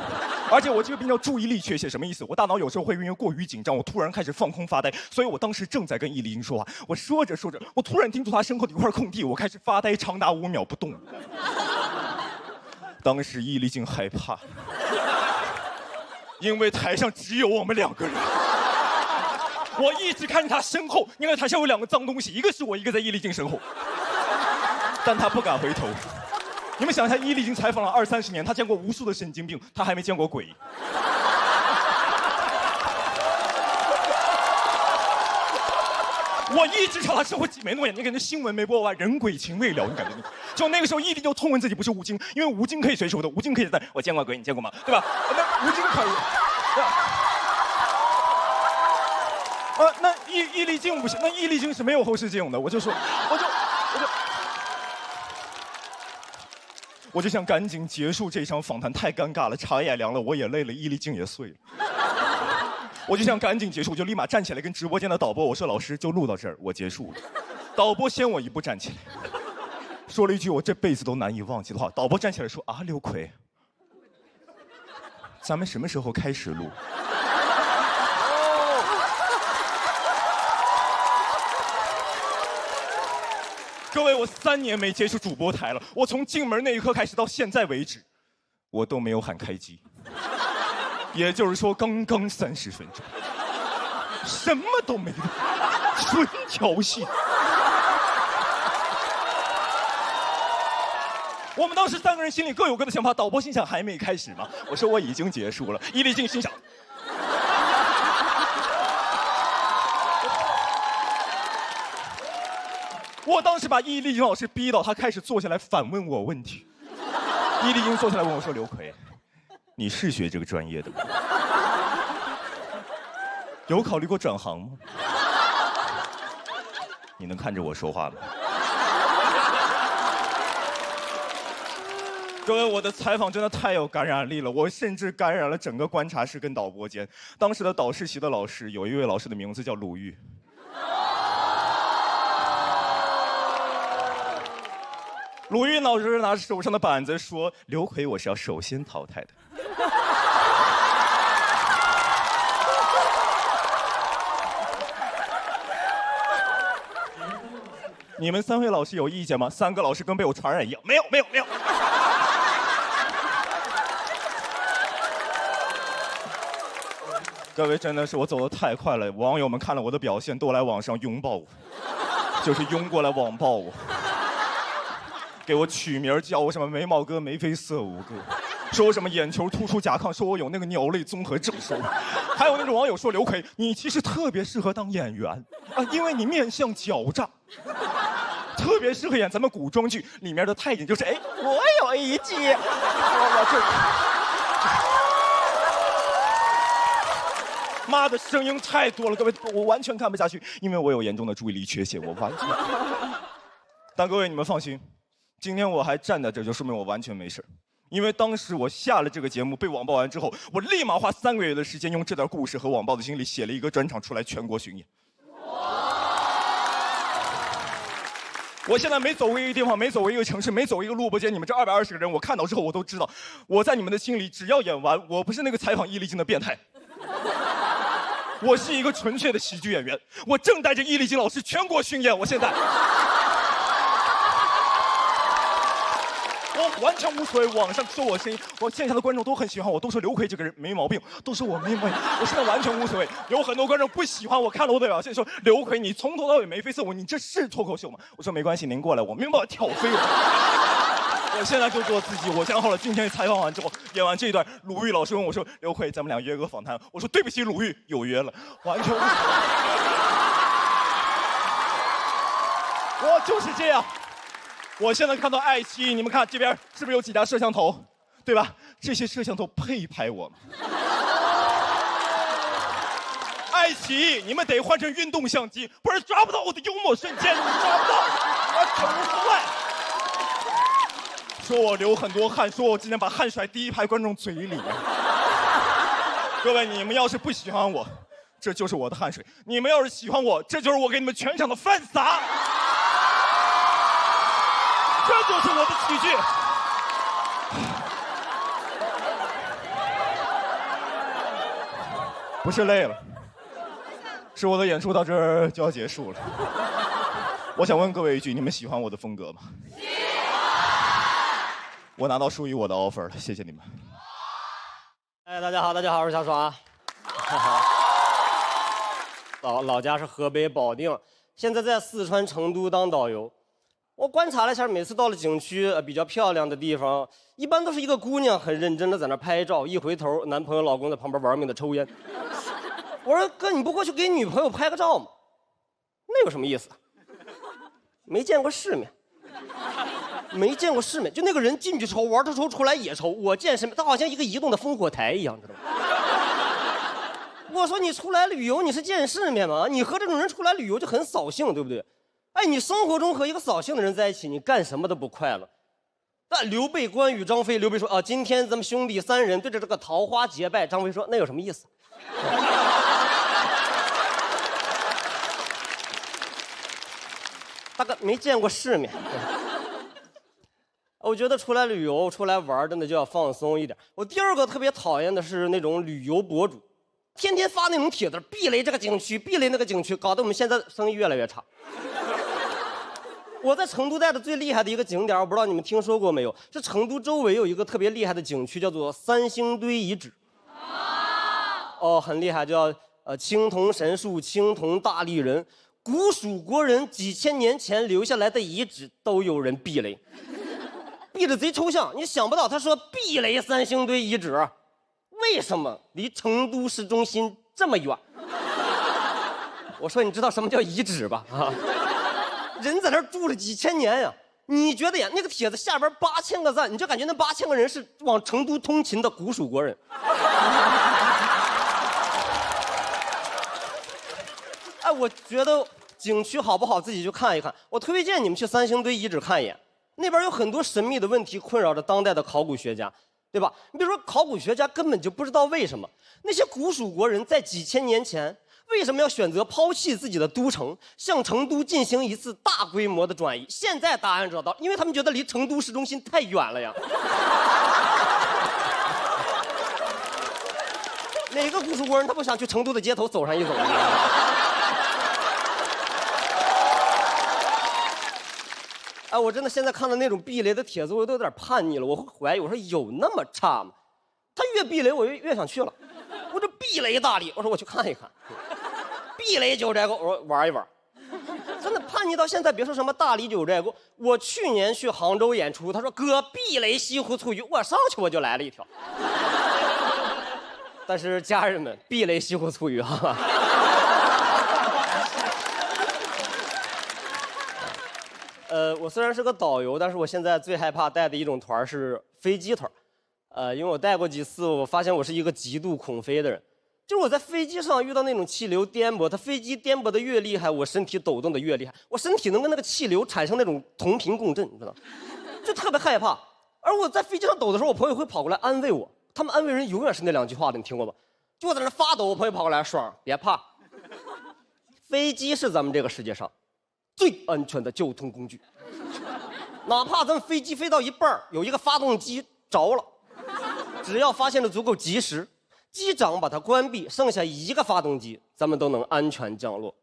而且我这个病叫注意力缺陷，什么意思？我大脑有时候会因为过于紧张，我突然开始放空发呆。所以我当时正在跟伊丽静说话，我说着说着，我突然盯住她身后的一块空地，我开始发呆长达5秒不动。当时伊丽静害怕，因为台上只有我们2个人。我一直看着她身后，因为台上有2个脏东西，一个是我，一个在伊丽静身后。但她不敢回头。你们想一下，伊丽静采访了20-30年，她见过无数的神经病，她还没见过鬼。我一直朝她身后挤眉弄眼，你感觉新闻没播完，人鬼情未了，你感觉？就那个时候，伊丽就痛恨自己不是吴京，因为吴京可以随手的，吴京可以在，我见过鬼，你见过吗？对吧？那吴京可以。那伊丽静不行，那伊丽静是没有后视镜的，我就想赶紧结束这场访谈，太尴尬了，茶也凉了，我也累了，伊丽静也碎了。我就想赶紧结束，我就立马站起来跟直播间的导播我说：“老师，就录到这儿，我结束了。”导播先我一步站起来，说了一句我这辈子都难以忘记的话。导播站起来说：“啊，刘奎，咱们什么时候开始录？”各位，我3年没接触主播台了。我从进门那一刻开始到现在为止，我都没有喊开机。也就是说，刚刚30分钟，什么都没有，纯调戏。我们当时3个人心里各有各的想法。导播心想还没开始吗？我说我已经结束了。伊丽静心想。我当时把伊丽静老师逼到，她开始坐下来反问我问题。伊丽静坐下来问我说：“刘奎，你是学这个专业的吗？有考虑过转行吗？你能看着我说话吗？”各位，我的采访真的太有感染力了，我甚至感染了整个观察室跟导播间。当时的导师系的老师，有一位老师的名字叫鲁豫。鲁豫老师拿着手上的板子说：“刘奎，我是要首先淘汰的。”你们3位老师有意见吗？3个老师跟被我传染一样，没有。各位，真的是我走得太快了，网友们看了我的表现，都来网上拥抱我，就是拥过来网暴我。给我取名叫我什么眉毛哥眉飞色舞哥，说我什么眼球突出甲亢，说我有那个鸟类综合症。还有那种网友说：“刘奎，你其实特别适合当演员啊，因为你面相狡诈。”特别适合演咱们古装剧里面的太监，就是哎，我有一计，我这。妈的，声音太多了，各位，我完全看不下去，因为我有严重的注意力缺陷，我完全。但各位你们放心，今天我还站在这，就说明我完全没事。因为当时我下了这个节目被网暴完之后，我立马花3个月的时间，用这段故事和网暴的经历写了一个专场出来全国巡演。我现在每走过一个地方，每走过一个城市，每走一个录播间，你们这220个人，我看到之后我都知道，我在你们的心里只要演完，我不是那个采访易立竞的变态。我是一个纯粹的喜剧演员，我正带着易立竞老师全国巡演，我现在。我完全无所谓，网上说我声音，我线下的观众都很喜欢我，都说刘奎这个人没毛病，都说我没毛病，我现在完全无所谓。有很多观众不喜欢我看了我的表现，说刘奎你从头到尾眉飞色舞，你这是脱口秀吗？我说没关系，您过来，我没办法挑飞我。我现在就做自己，我想好了，今天采访完之后，演完这一段，鲁豫老师问我说：“刘奎，咱们俩约个访谈。”我说：“对不起，鲁豫，有约了。”完全无所谓。我就是这样。我现在看到爱奇艺，你们看这边是不是有几家摄像头，对吧？这些摄像头配拍我吗？爱奇艺，你们得换成运动相机，不然抓不到我的幽默瞬间，你抓不到，我整不出来。说我流很多汗，说我今天把汗甩第一排观众嘴里。各位，你们要是不喜欢我，这就是我的汗水；你们要是喜欢我，这就是我给你们全场的饭撒。这就是我的喜剧。不是累了，是我的演出到这儿就要结束了。我想问各位一句，你们喜欢我的风格吗？我拿到属于我的 offer 了，谢谢你们。哎，大家好，我是小爽。老家是河北保定，现在在四川成都当导游。我观察了一下，每次到了景区比较漂亮的地方，一般都是一个姑娘很认真的在那拍照，一回头，男朋友老公在旁边玩命的抽烟。我说哥，你不过去给女朋友拍个照吗？那有什么意思？没见过世面。没见过世面，就那个人进去抽，玩的抽，出来也抽。我见世面，他好像一个移动的烽火台一样，知道吗？我说你出来旅游，你是见世面吗？你和这种人出来旅游就很扫兴，对不对？哎，你生活中和一个扫兴的人在一起，你干什么都不快乐。那刘备、关羽、张飞，刘备说啊，今天咱们兄弟3人对着这个桃花结拜。张飞说那有什么意思？大哥没见过世面。我觉得出来旅游、出来玩真的就要放松一点。我第2个特别讨厌的是那种旅游博主，天天发那种帖子，避雷这个景区，避雷那个景区，搞得我们现在生意越来越差。我在成都待的最厉害的一个景点，我不知道你们听说过没有？是成都周围有一个特别厉害的景区，叫做3星堆遗址。哦，很厉害，叫青铜神树、青铜大立人，古蜀国人几千年前留下来的遗址都有人避雷。避得贼抽象，你想不到他说避雷3星堆遗址，为什么离成都市中心这么远？我说你知道什么叫遗址吧？啊，人在那儿住了几千年呀，你觉得呀？那个帖子下边8000个赞，你就感觉那8000个人是往成都通勤的古蜀国人。哎，我觉得景区好不好自己去看一看，我推荐你们去3星堆遗址看一眼。那边有很多神秘的问题困扰着当代的考古学家，对吧？你比如说，考古学家根本就不知道为什么那些古蜀国人在几千年前为什么要选择抛弃自己的都城，向成都进行一次大规模的转移。现在答案找到，因为他们觉得离成都市中心太远了呀。哪个古蜀国人他不想去成都的街头走上一走？哎，我真的现在看到那种避雷的帖子，我都有点叛逆了。我会怀疑，我说有那么差吗？他越避雷，我越想去了。我这避雷大利，我说我去看一看。避雷九寨沟，我说玩一玩。真的叛逆到现在，别说什么大理九寨沟，我去年去杭州演出，他说哥避雷西湖醋鱼，我上去我就来了一条。但是家人们，避雷西湖醋鱼哈。我虽然是个导游，但是我现在最害怕带的一种团是飞机团。因为我带过几次，我发现我是一个极度恐飞的人。就是我在飞机上遇到那种气流颠簸，它飞机颠簸的越厉害，我身体抖动的越厉害，我身体能跟那个气流产生那种同频共振，你知道吗？就特别害怕。而我在飞机上抖的时候，我朋友会跑过来安慰我，他们安慰人永远是那2句话的，你听过吗？就我在那发抖，我朋友跑过来，爽，别怕，飞机是咱们这个世界上最安全的交通工具。哪怕咱们飞机飞到一半，有一个发动机着了，只要发现的足够及时，机长把它关闭，剩下一个发动机，咱们都能安全降落。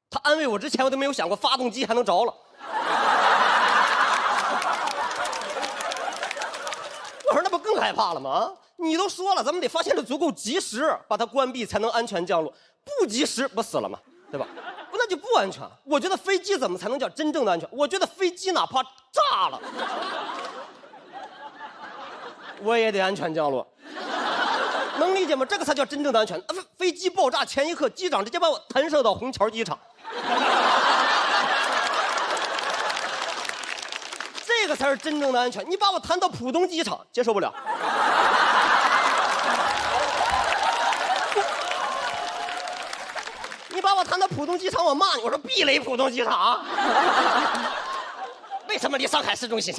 他安慰我之前，我都没有想过发动机还能着了。我说那不更害怕了吗？你都说了，咱们得发现的足够及时，把它关闭才能安全降落。不及时不死了吗？对吧？那就不安全。我觉得飞机怎么才能叫真正的安全？我觉得飞机哪怕炸了，我也得安全降落。能理解吗？这个才叫真正的安全。飞机爆炸前一刻，机长直接把我弹射到虹桥机场，这个才是真正的安全。你把我弹到浦东机场，接受不了。你把我弹到浦东机场，我骂你，我说避雷浦东机场。为什么离上海市中心？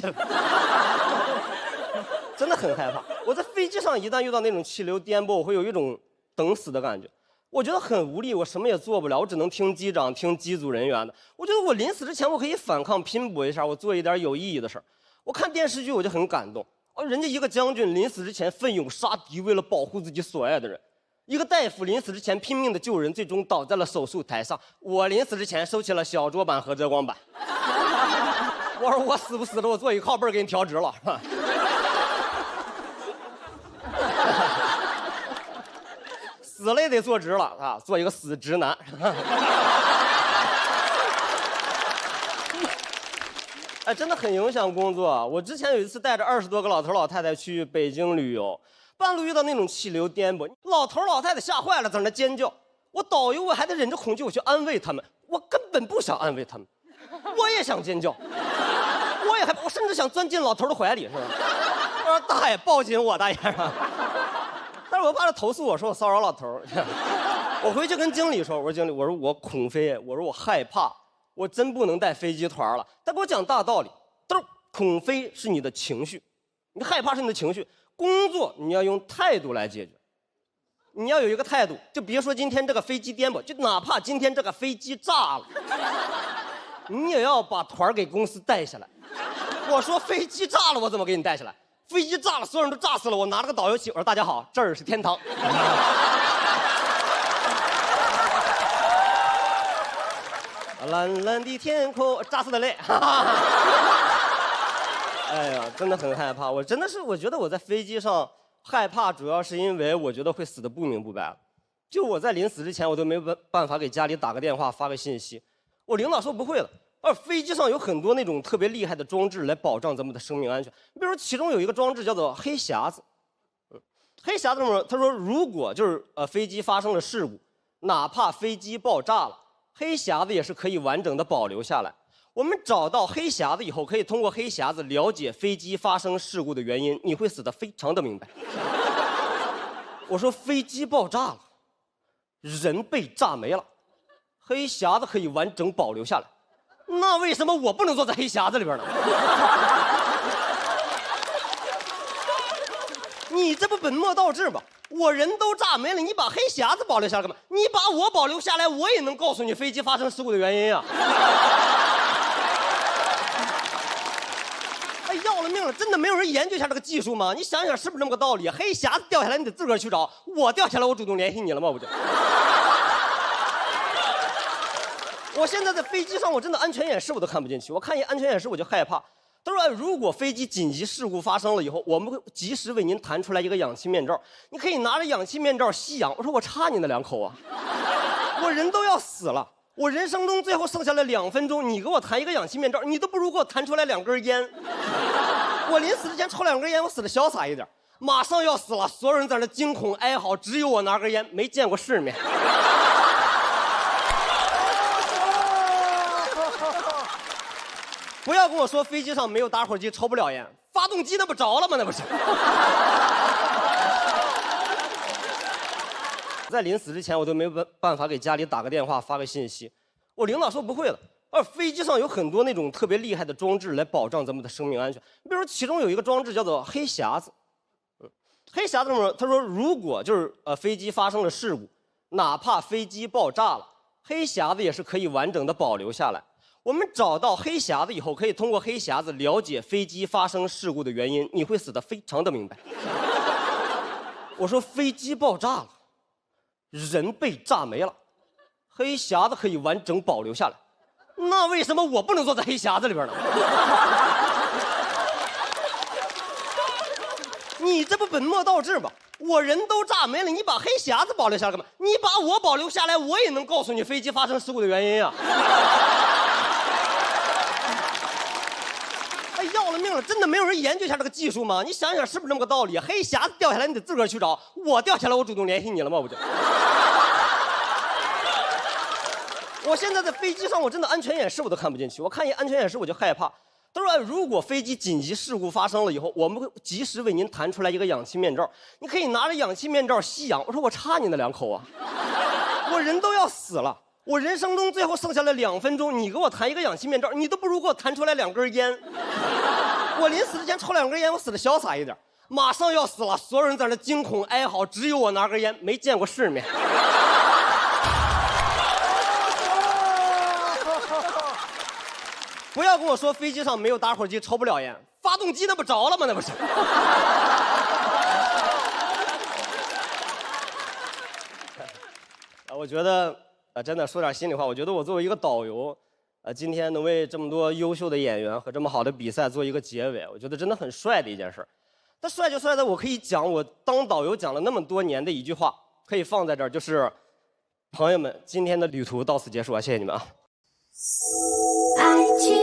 真的很害怕。我在飞机上一旦遇到那种气流颠簸，我会有一种等死的感觉。我觉得很无力，我什么也做不了，我只能听机长、听机组人员的。我觉得我临死之前，我可以反抗、拼搏一下，我做一点有意义的事儿。我看电视剧我就很感动，人家一个将军临死之前奋勇杀敌，为了保护自己所爱的人；一个大夫临死之前拼命的救人，最终倒在了手术台上。我临死之前收起了小桌板和遮光板。我说我死不死的，我坐一靠背给你调直了，是吧？死了也得坐直了啊，做一个死直男。哎，真的很影响工作。我之前有一次带着20多个老头老太太去北京旅游，半路遇到那种气流颠簸，老头老太太吓坏了，在那尖叫。我导游我还得忍着恐惧我去安慰他们，我根本不想安慰他们，我也想尖叫，我也害怕，我甚至想钻进老头的怀里，是吧？我说大爷抱紧我，大爷。但是我怕他投诉我说我骚扰老头。我回去跟经理说，我说经理，我说我恐飞，我说我害怕，我真不能带飞机团了。他给我讲大道理，他说恐飞是你的情绪，你害怕是你的情绪，工作你要用态度来解决。你要有一个态度，就别说今天这个飞机颠簸，就哪怕今天这个飞机炸了，你也要把团给公司带下来。我说飞机炸了，我怎么给你带下来？飞机炸了，所有人都炸死了。我拿了个导游旗，我说大家好，这儿是天堂。蓝蓝的天空，炸死的泪。哎呀，真的很害怕。我真的是，我觉得我在飞机上害怕，主要是因为我觉得会死得不明不白了。就我在临死之前，我都没办法给家里打个电话、发个信息。我领导说不会了。飞机上有很多那种特别厉害的装置来保障咱们的生命安全。比如说，其中有一个装置叫做黑匣子。黑匣子上面他说，如果就是飞机发生了事故，哪怕飞机爆炸了，黑匣子也是可以完整的保留下来。我们找到黑匣子以后，可以通过黑匣子了解飞机发生事故的原因，你会死得非常的明白。我说飞机爆炸了，人被炸没了，黑匣子可以完整保留下来。那为什么我不能坐在黑匣子里边呢？你这不本末倒置吗？我人都炸没了，你把黑匣子保留下来干嘛？你把我保留下来，我也能告诉你飞机发生事故的原因啊！哎，要了命了，真的没有人研究一下这个技术吗？你想想是不是这么个道理？黑匣子掉下来，你得自个儿去找。我掉下来，我主动联系你了吗？我就。我现在在飞机上，我真的安全演示我都看不进去。我看一安全演示我就害怕。他说，如果飞机紧急事故发生了以后，我们会及时为您弹出来一个氧气面罩，你可以拿着氧气面罩吸氧。我说我插你那2口啊，我人都要死了，我人生中最后剩下了2分钟，你给我弹一个氧气面罩，你都不如给我弹出来2根烟。我临死之前抽2根烟，我死得潇洒一点。马上要死了，所有人在那惊恐哀嚎，只有我拿根烟，没见过世面。不要跟我说飞机上没有打火机抽不了烟，发动机那不着了吗？那不是。在临死之前，我都没办法给家里打个电话发个信息。我领导说不会了，飞机上有很多那种特别厉害的装置来保障咱们的生命安全。比如说，其中有一个装置叫做黑匣子。黑匣子上面他说，如果就是飞机发生了事故，哪怕飞机爆炸了，黑匣子也是可以完整的保留下来。我们找到黑匣子以后，可以通过黑匣子了解飞机发生事故的原因，你会死得非常的明白。我说飞机爆炸了，人被炸没了，黑匣子可以完整保留下来，那为什么我不能坐在黑匣子里边呢？你这不本末倒置吗？我人都炸没了，你把黑匣子保留下来干嘛？你把我保留下来，我也能告诉你飞机发生事故的原因啊！哎，要了命了，真的没有人研究一下这个技术吗？你想想是不是这么个道理？黑匣子掉下来，你得自个儿去找。我掉下来，我主动联系你了吗？我现在在飞机上，我真的安全演示我都看不进去。我看一安全演示我就害怕。他说，如果飞机紧急事故发生了以后，我们会及时为您弹出来一个氧气面罩，你可以拿着氧气面罩吸氧。我说我插你那2口啊，我人都要死了，我人生中最后剩下了2分钟，你给我弹一个氧气面罩，你都不如给我弹出来2根烟。我临死之前抽2根烟，我死得潇洒一点。马上要死了，所有人在那惊恐哀嚎，只有我拿根烟，没见过世面。不要跟我说飞机上没有打火机抽不了烟，发动机那不着了吗？那不是。我觉得真的说点心里话，我觉得我作为一个导游，今天能为这么多优秀的演员和这么好的比赛做一个结尾，我觉得真的很帅的一件事。但帅就帅在我可以讲我当导游讲了那么多年的一句话，可以放在这儿，就是朋友们，今天的旅途到此结束啊，谢谢你们啊。爱情。